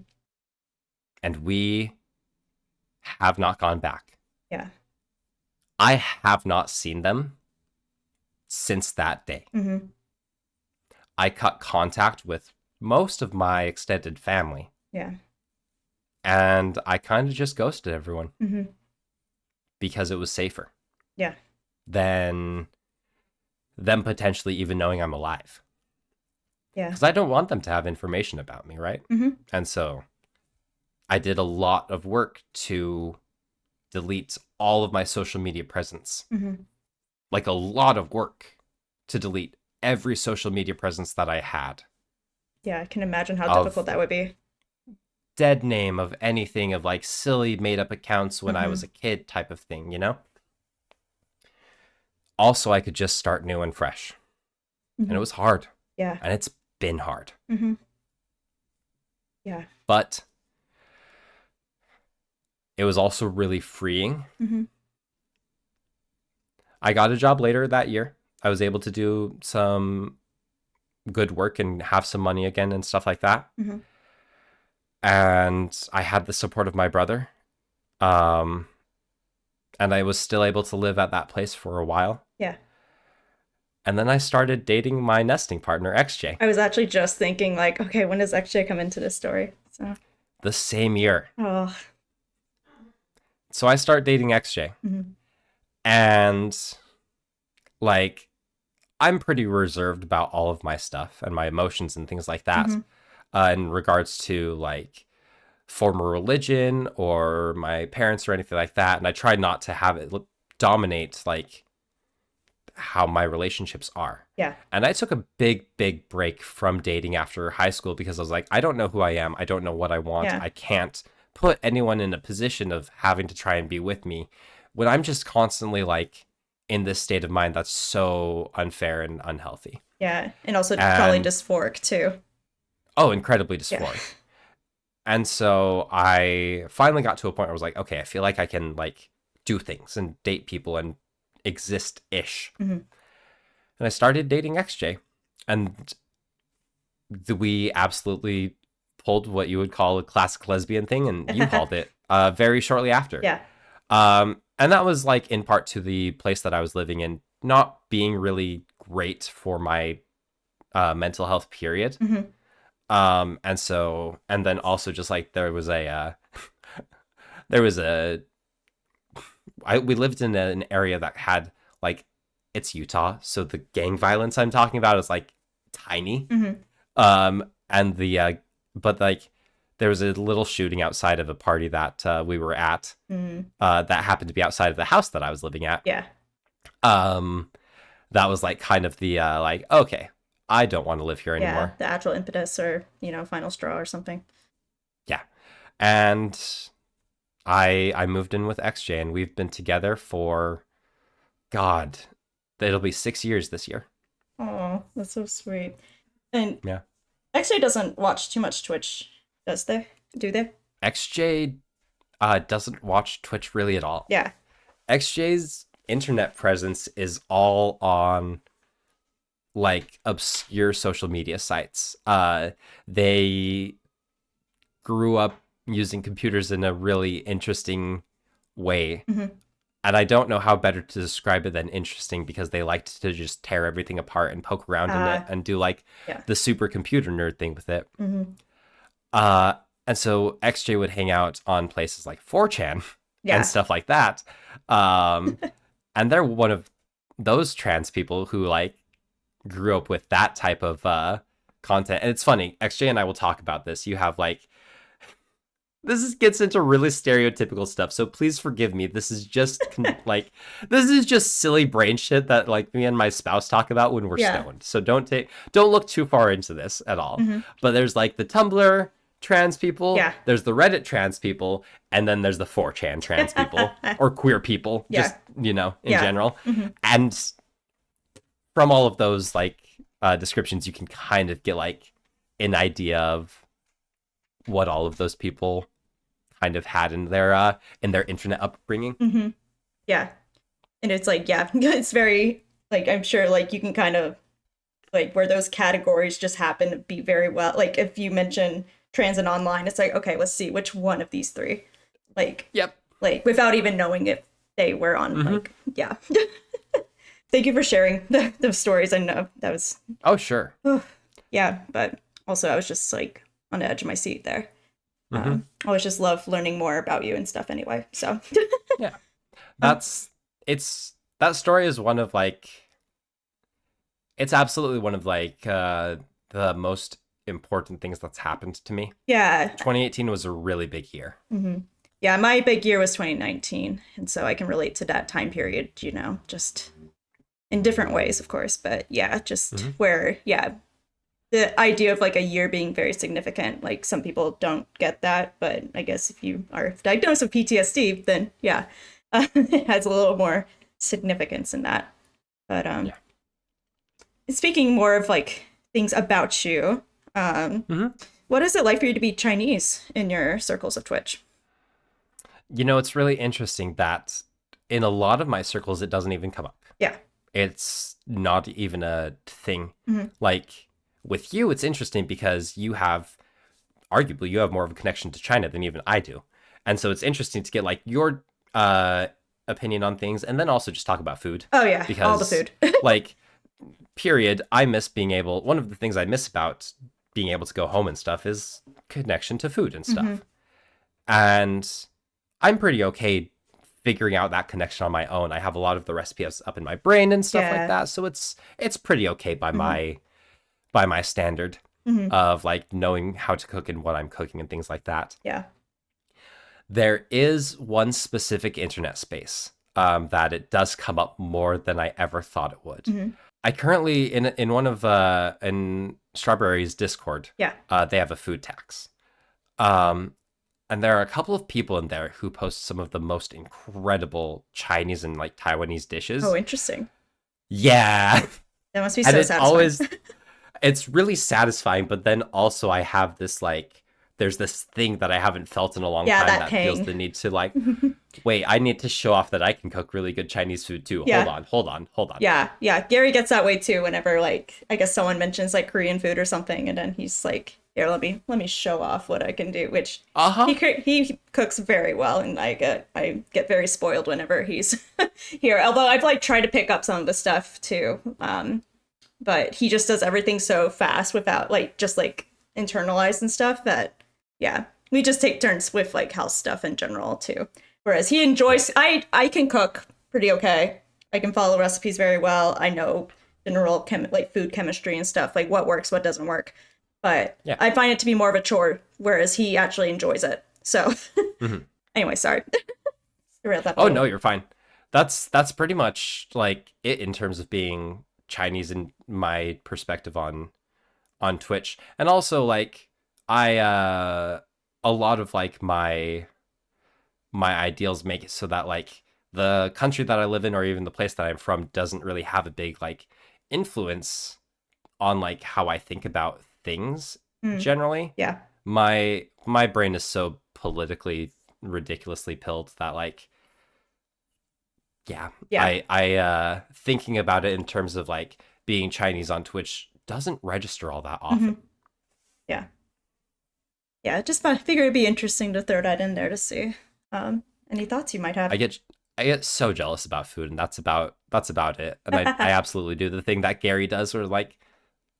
And we have not gone back. Yeah. I have not seen them since that day. Mm-hmm. I cut contact with most of my extended family. Yeah. And I kind of just ghosted everyone. Mm-hmm. Because it was safer. Yeah. Than them potentially even knowing I'm alive. Yeah. Because I don't want them to have information about me, right? Mm-hmm. And so I did a lot of work to delete all of my social media presence. Mm-hmm. Like a lot of work to delete every social media presence that I had. Yeah, I can imagine how difficult that would be. Dead name of anything, of like silly made up accounts when I was a kid type of thing, you know? Also, I could just start new and fresh. And it was hard. Yeah. And it's been hard. Mm-hmm. Yeah. But it was also really freeing. Mm-hmm. I got a job later that year. I was able to do some good work and have some money again and stuff like that. Mm-hmm. And I had the support of my brother. And I was still able to live at that place for a while. Yeah. And then I started dating my nesting partner, XJ. I was actually just thinking, like, okay, when does XJ come into this story? So the same year. Oh. So I start dating XJ. Mm-hmm. And, like, I'm pretty reserved about all of my stuff and my emotions and things like that. In regards to, like, former religion or my parents or anything like that. And I try not to have it dominate like how my relationships are. Yeah. And I took a big break from dating after high school because I was like, I don't know who I am. I don't know what I want. Yeah. I can't put anyone in a position of having to try and be with me when I'm just constantly like in this state of mind that's so unfair and unhealthy. Yeah. And also probably And dysphoric too. oh, incredibly Yeah. dysphoric. And so I finally got to a point where I was like, okay, I feel like I can like do things and date people and exist-ish. Mhm. And I started dating XJ. And we absolutely pulled what you would call a classic lesbian thing, and you called it very shortly after. Yeah. And that was like in part to the place that I was living in not being really great for my mental health period. Mhm. And then also just like there was a we lived in an area that had like, it's Utah, so the gang violence I'm talking about is like tiny. Mhm. And but like there was a little shooting outside of a party that we were at Mhm. that happened to be outside of the house that I was living at. Yeah. That was like kind of the like, okay, I don't want to live here Yeah. anymore. The actual impetus or, final straw or something. Yeah. And I moved in with XJ, and we've been together for, God, it'll be 6 years this year. Oh, that's so sweet. And Yeah. XJ doesn't watch too much Twitch, does they? Do they? XJ doesn't watch Twitch really at all. Yeah. XJ's internet presence is all on like obscure social media sites. They grew up using computers in a really interesting way. Mhm. And I don't know how better to describe it than interesting, because they liked to just tear everything apart and poke around in it and do like Yeah. the supercomputer nerd thing with it. Mhm. And so XJ would hang out on places like 4chan Yeah. and stuff like that. And they're one of those trans people who like grew up with that type of content. And it's funny, XJ and I will talk about this. You have like, gets into really stereotypical stuff, so please forgive me. This is just like, this is just silly brain shit that like me and my spouse talk about when we're stoned. So don't look too far into this at all. Mhm. But there's like the Tumblr trans people, Yeah. there's the Reddit trans people, and then there's the 4chan trans people or queer people, Yeah. just, in Yeah. general. Mhm. And from all of those like descriptions, you can kind of get like an idea of what all of those people kind of had in their internet upbringing. Mhm. Yeah. And it's like, yeah, it's very, like, I'm sure, like, you can kind of, like, where those categories just happen to be very well, like, if you mention trans and online, it's like, okay, let's see which one of these three, like, Yep. like, without even knowing if they were on, Mhm. like, yeah. Thank you for sharing those stories. I know that was, Oh, sure. yeah, but also I was just, like, on the edge of my seat there. Mhm. I always just love learning more about you and stuff anyway, so. Yeah. That story is one of like, it's absolutely one of like the most important things that's happened to me. Yeah. 2018 was a really big year. Mm-hmm. Yeah, my big year was 2019, and so I can relate to that time period, just in different ways, of course, but yeah, just where, yeah, the idea of like a year being very significant, like some people don't get that, but I guess if you are diagnosed with PTSD, then yeah, it has a little more significance in that. But speaking more of like things about you, what is it like for you to be Chinese in your circles of Twitch? It's really interesting that in a lot of my circles, it doesn't even come up. Yeah. It's not even a thing. Like with you, it's interesting because arguably you have more of a connection to China than even I do. And so it's interesting to get like your opinion on things, and then also just talk about food. Oh yeah, because, all the food. like, period, one of the things I miss about being able to go home and stuff is connection to food and stuff. And I'm pretty okay figuring out that connection on my own. I have a lot of the recipes up in my brain and stuff like that, so it's pretty okay by my standard of like knowing how to cook and what I'm cooking and things like that. Yeah. There is one specific internet space that it does come up more than I ever thought it would. Mm-hmm. I currently in one of in Strawberry's Discord, Yeah. They have a food tax. And there are a couple of people in there who post some of the most incredible Chinese and like Taiwanese dishes. Oh, interesting. Yeah. That must be And so it's satisfying. always, it's really satisfying, but then also I have this like, there's this thing that I haven't felt in a long time that feels the need to like, wait, I need to show off that I can cook really good Chinese food too. Yeah. Hold on. Yeah. Gary gets that way too whenever like I guess someone mentions like Korean food or something, and then he's like, "Here, let me show off what I can do." Which he cooks very well, and I get very spoiled whenever he's here. Although I've like tried to pick up some of the stuff too, but he just does everything so fast without like just like internalized and stuff that we just take turns with like house stuff in general too. Whereas he enjoys, I can cook pretty okay. I can follow recipes very well. I know general like food chemistry and stuff, like what works, what doesn't work. But I find it to be more of a chore, whereas he actually enjoys it. So anyway, sorry. Oh no, you're fine. That's pretty much like it in terms of being Chinese in my perspective on Twitch. And also like a lot of like my ideals make it so that like the country that I live in or even the place that I'm from doesn't really have a big like influence on like how I think about things generally. Yeah. My brain is so politically ridiculously pilled that like I thinking about it in terms of like being Chinese on Twitch doesn't register all that often. Yeah, just I figure it'd be interesting to throw that in there to see any thoughts you might have. I get so jealous about food, and that's about it. And I absolutely do the thing that Gary does, where like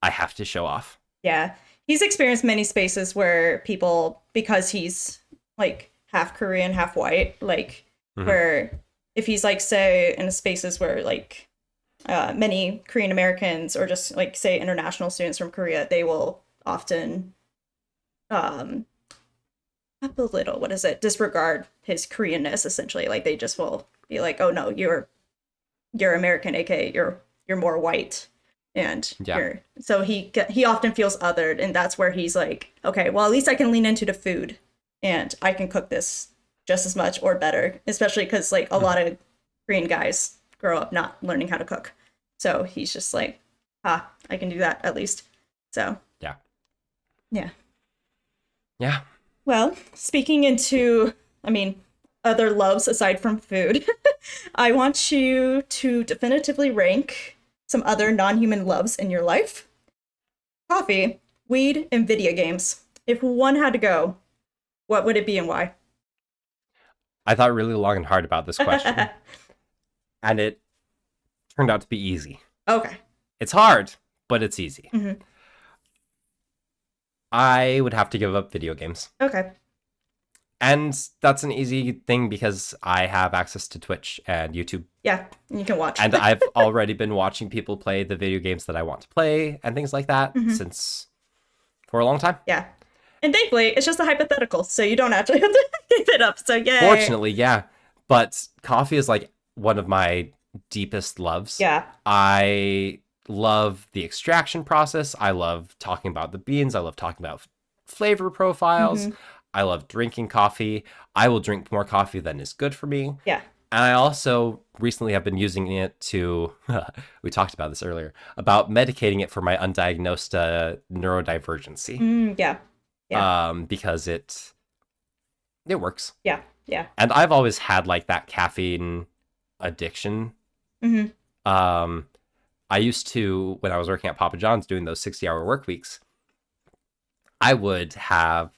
I have to show off. Yeah, he's experienced many spaces where people, because he's like half Korean, half white, like where if he's like say in spaces where like many Korean Americans or just like say international students from Korea, they will often not belittle, disregard his Koreanness essentially. Like they just will be like, oh no, you're American, aka you're more white, and so he often feels othered, and that's where he's like, okay, well at least I can lean into the food and I can cook this just as much or better, especially because like a lot of Korean guys grow up not learning how to cook, so he's just like, I can do that at least. So yeah. Well, speaking into, other loves aside from food, I want you to definitively rank some other non-human loves in your life. Coffee, weed, and video games. If one had to go, what would it be and why? I thought really long and hard about this question. And it turned out to be easy. Okay. It's hard, but it's easy. Mm-hmm. I would have to give up video games. Okay. And that's an easy thing because I have access to Twitch and YouTube. Yeah, you can watch. And I've already been watching people play the video games that I want to play and things like that for a long time. Yeah. And thankfully, it's just a hypothetical, so you don't actually have to give it up. So yay. Fortunately, yeah. But coffee is like one of my deepest loves. Yeah. I love the extraction process. I love talking about the beans. I love talking about flavor profiles. I love drinking coffee. I will drink more coffee than is good for me. Yeah. And I also recently have been using it to, we talked about this earlier, about medicating it for my undiagnosed neurodivergency. Yeah. Because it works. Yeah. Yeah. And I've always had like that caffeine addiction. I used to, when I was working at Papa John's doing those 60-hour work weeks, I would have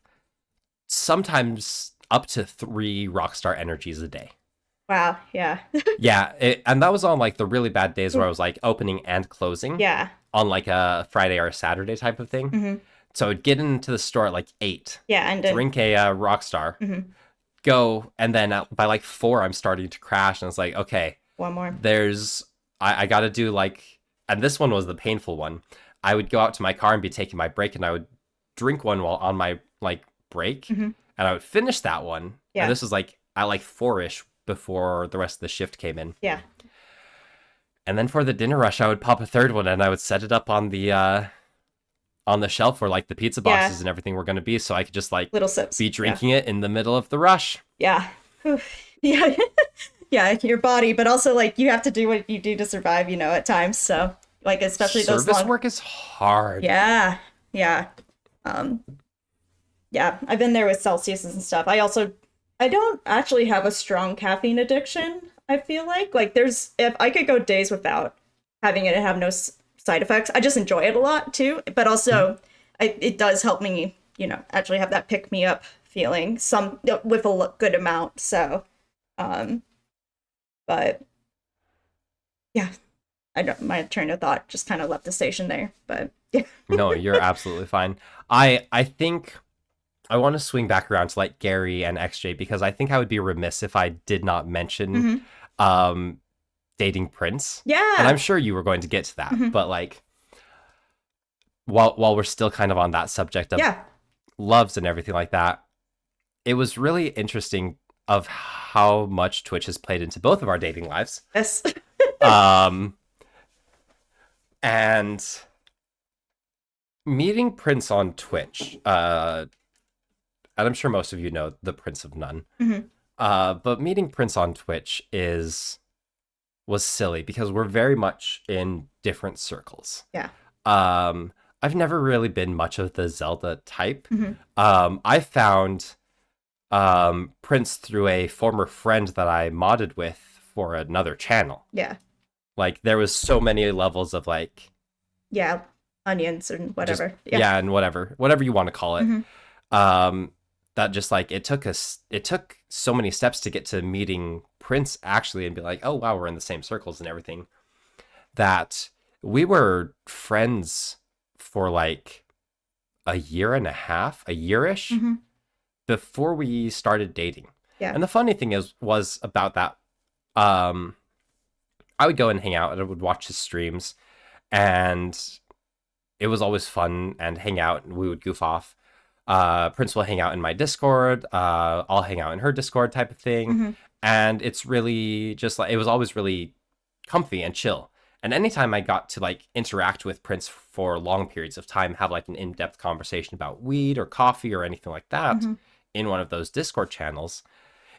sometimes up to 3 Rockstar Energies a day. Wow. Yeah. Yeah. And that was on like the really bad days where I was like opening and closing. Yeah. On like a Friday or a Saturday type of thing. So I'd get into the store at like 8. Yeah. And drink a Rockstar, go. And then by like 4, I'm starting to crash. And it's like, okay. One more. I got to do like, and this one was the painful one. I would go out to my car and be taking my break, and I would drink one while on my like break, and I would finish that one. Yeah. And this was like at like 4-ish before the rest of the shift came in. Yeah. And then for the dinner rush, I would pop a third one and I would set it up on the shelf where like the pizza boxes and everything were going to be, so I could just like little sips. Be drinking it in the middle of the rush. Yeah. Yeah. Yeah, your body, but also like you have to do what you do to survive, at times. So like especially those service work is hard. Yeah. Yeah. Yeah, I've been there with Celsius and stuff. I don't actually have a strong caffeine addiction. I feel like if I could go days without having it and have no side effects, I just enjoy it a lot too. But also, it does help me, actually have that pick me up feeling with a good amount. So, but yeah, my train of thought just kind of left the station there. But yeah. No, you're absolutely fine. I think I want to swing back around to like Gary and XJ because I think I would be remiss if I did not mention dating Prince. Yeah. And I'm sure you were going to get to that, but like while we're still kind of on that subject of loves and everything like that, it was really interesting of how much Twitch has played into both of our dating lives. Yes. And meeting Prince on Twitch, and I'm sure most of you know the Prince of None, but meeting Prince on Twitch was silly because we're very much in different circles. Yeah. I've never really been much of the Zelda type. I found Prince through a former friend that I modded with for another channel. Yeah. Like there was so many levels of like onions and whatever. And whatever you want to call it. That just like it took so many steps to get to meeting Prince actually and be like, oh wow, we're in the same circles and everything, that we were friends for like a year and a half, a year-ish before we started dating. Yeah. And the funny thing was about that, I would go and hang out and I would watch his streams and it was always fun and hang out and we would goof off. Prince will hang out in my Discord. I'll hang out in her Discord type of thing. And it's really just like, it was always really comfy and chill. And anytime I got to like interact with Prince for long periods of time, have like an in-depth conversation about weed or coffee or anything like that in one of those Discord channels,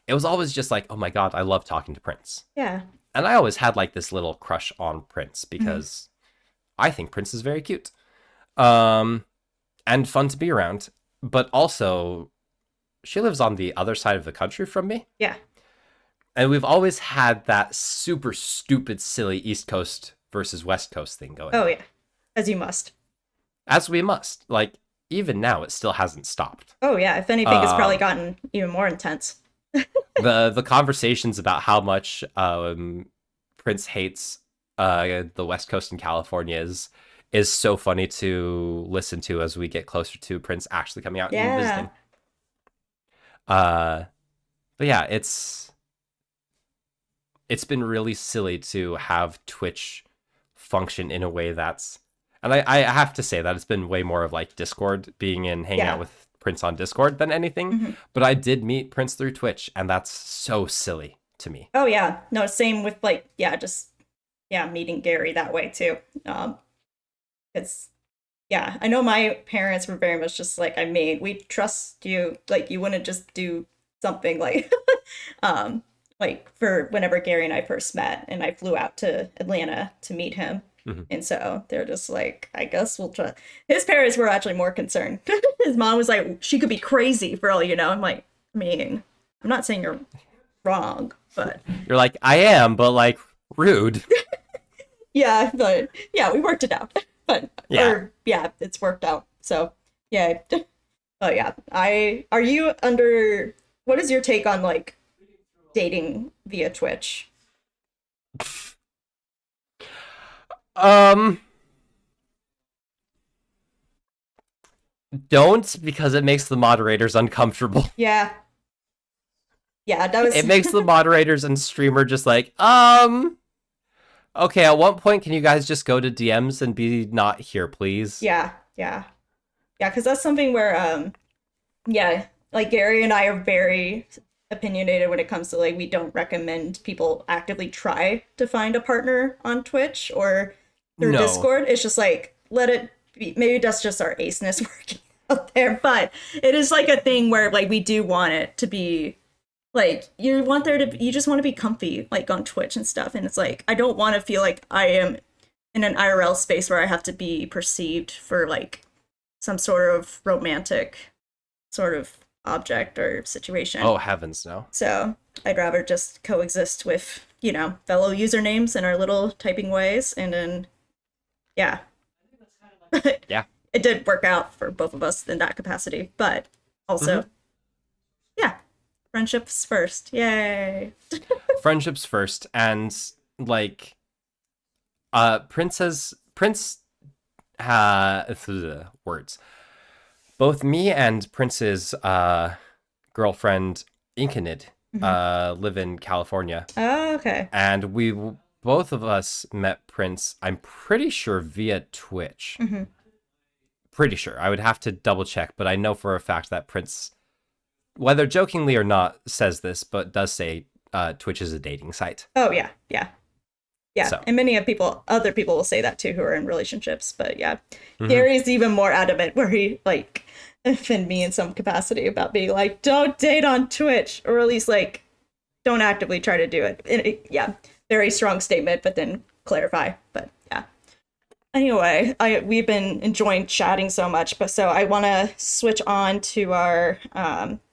it was always just like, oh my God, I love talking to Prince. Yeah. And I always had like this little crush on Prince because I think Prince is very cute. And fun to be around. But also, she lives on the other side of the country from me. Yeah. And we've always had that super stupid, silly East Coast versus West Coast thing going. Oh, yeah. As you must. As we must. Like, even now, it still hasn't stopped. Oh, yeah. If anything, it's probably gotten even more intense. The conversations about how much Prince hates the West Coast in California is so funny to listen to as we get closer to Prince actually coming out and visiting. But yeah, it's been really silly to have Twitch function in a way that's, and I have to say that it's been way more of like Discord, being in hanging out with Prince on Discord than anything. But I did meet Prince through Twitch, and that's so silly to me. Oh yeah, no, same with like meeting Gary that way too. I know my parents were very much just like, we trust you, like you wouldn't just do something like like for whenever Gary and I first met and I flew out to Atlanta to meet him. And so they're just like, I guess we'll try. His parents were actually more concerned. His mom was like, she could be crazy for all you know. I'm like, I'm not saying you're wrong, but you're like, I am, but like rude. Yeah, but yeah, we worked it out. But it's worked out. So yeah. Oh yeah. What is your take on like dating via Twitch? Don't, because it makes the moderators uncomfortable. Yeah. Yeah, it makes the moderators and streamer just like, okay, at what point can you guys just go to DMs and be not here, please? Yeah, because that's something where, like Gary and I are very opinionated when it comes to like we don't recommend people actively try to find a partner on Twitch or through No. Discord. It's just like let it be. Maybe that's just our aceness working out there, but it is like a thing where like we do want it to be like you just want to be comfy like on Twitch and stuff, and it's like I don't want to feel like I am in an IRL space where I have to be perceived for like some sort of romantic sort of object or situation. Oh, heavens, no. So I'd rather just coexist with, fellow usernames in our little typing ways. And then, yeah. Yeah. It did work out for both of us in that capacity. But also, yeah, friendships first. Yay. Friendships first. And, like, Prince, words. Both me and Prince's girlfriend, Incanid, live in California. Oh, okay. And both of us met Prince, I'm pretty sure, via Twitch. Pretty sure. I would have to double check, but I know for a fact that Prince, whether jokingly or not, says this, but does say Twitch is a dating site. Oh, yeah. Yeah. Yeah, So. and many other people will say that too who are in relationships. But yeah, Gary's even more adamant where he like offended me in some capacity about being like, don't date on Twitch, or at least like don't actively try to do it. Yeah, very strong statement, but then clarify. But yeah. Anyway, we've been enjoying chatting so much, but so I want to switch on to our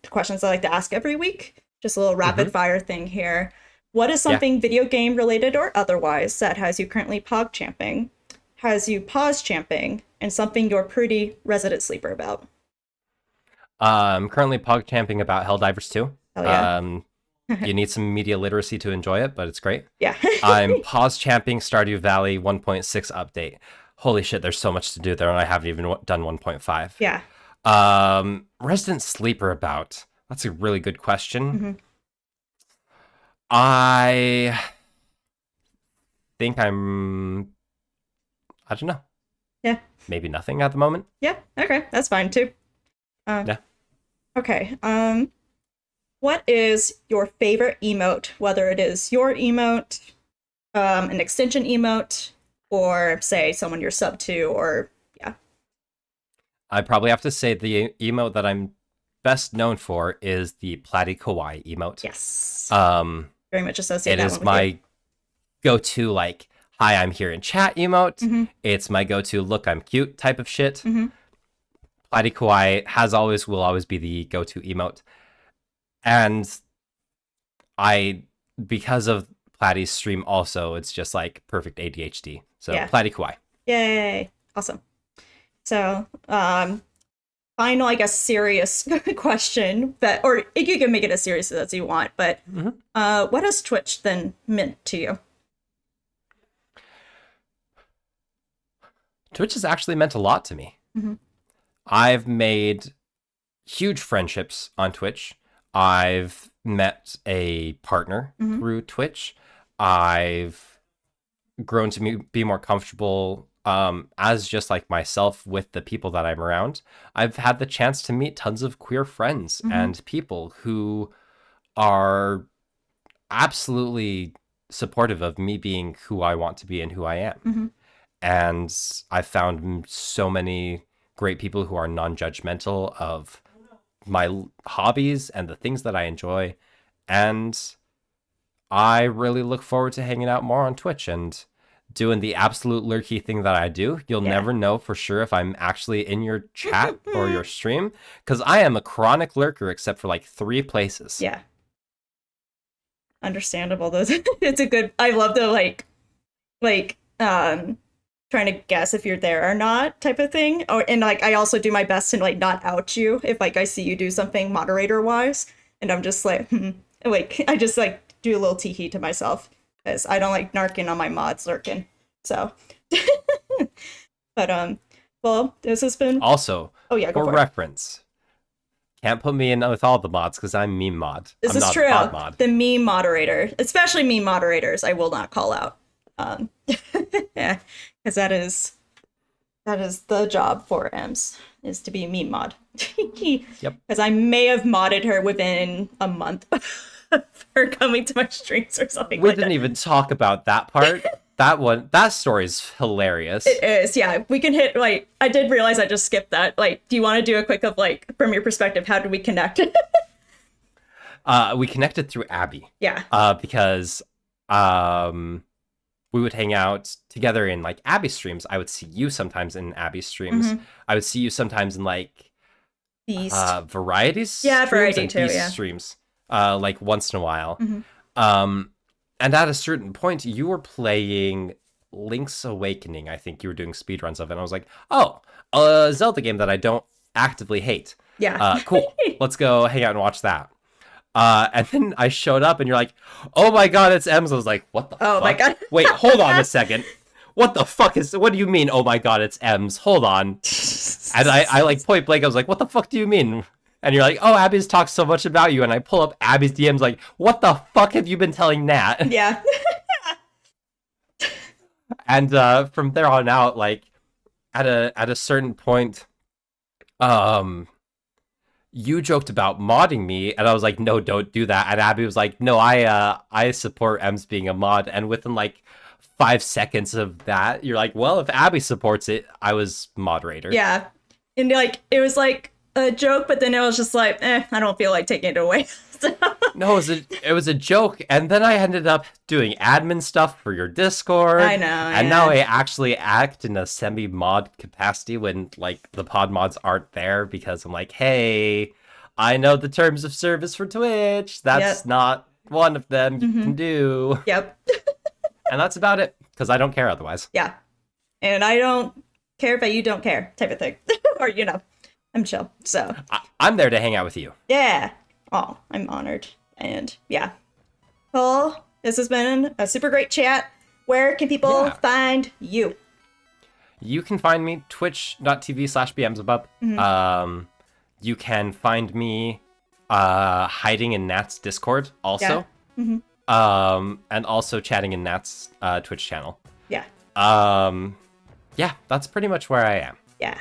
questions I like to ask every week. Just a little rapid fire thing here. What is something video game related or otherwise that has you currently pog champing, has you pause champing, and something you're pretty resident sleeper about? I'm currently pog champing about Helldivers 2. Oh, yeah. You need some media literacy to enjoy it, but it's great. Yeah. I'm pause champing Stardew Valley 1.6 update. Holy shit, there's so much to do there, and I haven't even done 1.5. Yeah. Resident sleeper about. That's a really good question. I think I don't know. Yeah. Maybe nothing at the moment. Yeah. Okay. That's fine too. Yeah. Okay. What is your favorite emote? Whether it is your emote, an extension emote, or say someone you're sub to, or yeah. I probably have to say the emote that I'm best known for is the Platy Kawaii emote. Yes. Very much associated. It is my go-to, like, hi, I'm here in chat emote. It's my go-to look, I'm cute type of shit. Platy Kawaii will always be the go-to emote. And because of Platy's stream also, it's just like perfect ADHD. So yeah. Platy Kawaii. Yay. Awesome. So, final, I guess, serious question or you can make it as serious as you want, but what has Twitch then meant to you? Twitch has actually meant a lot to me. I've made huge friendships on Twitch. I've met a partner through Twitch. I've grown to be more comfortable as just like myself with the people that I'm around. I've had the chance to meet tons of queer friends and people who are absolutely supportive of me being who I want to be and who I am. And I've found so many great people who are non-judgmental of my hobbies and the things that I enjoy. And I really look forward to hanging out more on Twitch and doing the absolute lurky thing that I do. You'll never know for sure if I'm actually in your chat or your stream, because I am a chronic lurker except for like 3 places. Yeah. Understandable. Those it's a good, I love the like trying to guess if you're there or not type of thing. Oh, and like I also do my best to like not out you if like I see you do something moderator wise, and I'm just like like I just like do a little tee-hee to myself because I don't like narking on my mods lurking. So but well, this has been also for reference. Can't put me in with all the mods because I'm meme mod. This is true. Mod. The meme moderator, especially meme moderators, I will not call out. Yeah, because that is the job for Ems. is to be a meme mod. Yep. Because I may have modded her within a month of her coming to my streams or something We like that. didn't even talk about that part. That story's hilarious. It is, yeah. We can hit, like, I did realize I just skipped that. Like, do you want to do a quick of, like, from your perspective, how did we connect? We connected through Abby. Yeah. Because we would hang out together in like Abby streams. I would see you sometimes in Abby streams. I would see you sometimes in like Beast. varieties. Yeah, streams variety and too, Beast yeah. streams. Like once in a while. And at a certain point, you were playing Link's Awakening. I think you were doing speedruns of it. And I was like, oh, a Zelda game that I don't actively hate. Yeah. Cool. Let's go hang out and watch that. And then I showed up and you're like, oh my god, it's Ems. I was like, what the fuck? Oh my god. Wait, hold on a second. What the fuck what do you mean, oh my god, it's Ems? Hold on. And I like point blank, I was like, what the fuck do you mean? And you're like, oh, Abby's talked so much about you. And I pull up Abby's DMs like, what the fuck have you been telling Nat? Yeah. And from there on out, like, at a certain point, you joked about modding me, and I was like, no, don't do that. And Abby was like, no, I support Ems being a mod. And within like 5 seconds of that, you're like, well, if Abby supports it, I was moderator. Yeah. And like, it was like a joke, but then it was just like, I don't feel like taking it away. So. No, it was a joke, and then I ended up doing admin stuff for your Discord. I know, and now I actually act in a semi-mod capacity when like the pod mods aren't there, because I'm like, hey, I know the terms of service for Twitch. That's not one of them you can do. Yep. And that's about it, because I don't care otherwise. Yeah. And I don't care, but you don't care, type of thing. Or, you know, I'm chill. So I'm there to hang out with you. yeah. Oh, I'm honored. And yeah. Well, this has been a super great chat. Where can people find you? You can find me twitch.tv/BeEmsabub. You can find me hiding in Nat's Discord also. Yeah. And also chatting in Nat's Twitch channel. Yeah. Yeah, that's pretty much where I am. Yeah.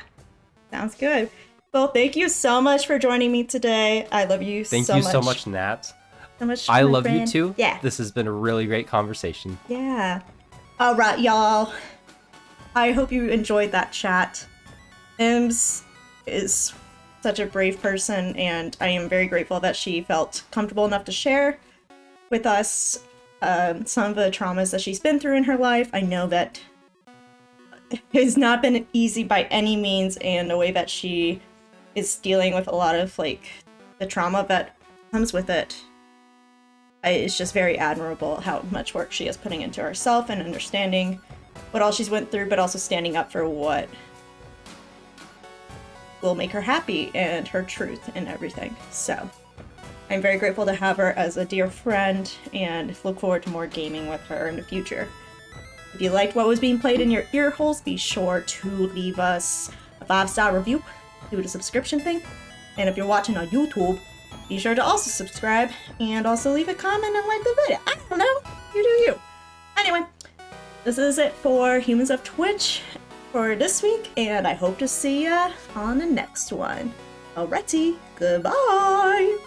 Sounds good. Well, thank you so much for joining me today. I love you so much. Thank you so much, Nat. So much, I love friend. you too. Yeah. This has been a really great conversation. Yeah. All right, y'all. I hope you enjoyed that chat. Ems is such a brave person, and I am very grateful that she felt comfortable enough to share with us some of the traumas that she's been through in her life. I know that it has not been easy by any means, and the way that she is dealing with a lot of like the trauma that comes with it. It's just very admirable how much work she is putting into herself and understanding what all she's went through, but also standing up for what will make her happy and her truth and everything. So I'm very grateful to have her as a dear friend and look forward to more gaming with her in the future. If you liked what was being played in your ear holes, be sure to leave us a 5-star review, do the subscription thing, and if you're watching on YouTube, be sure to also subscribe and also leave a comment and like the video. I don't know, you do you. Anyway, this is it for Humans of Twitch for this week, and I hope to see ya on the next one. Alrighty, goodbye!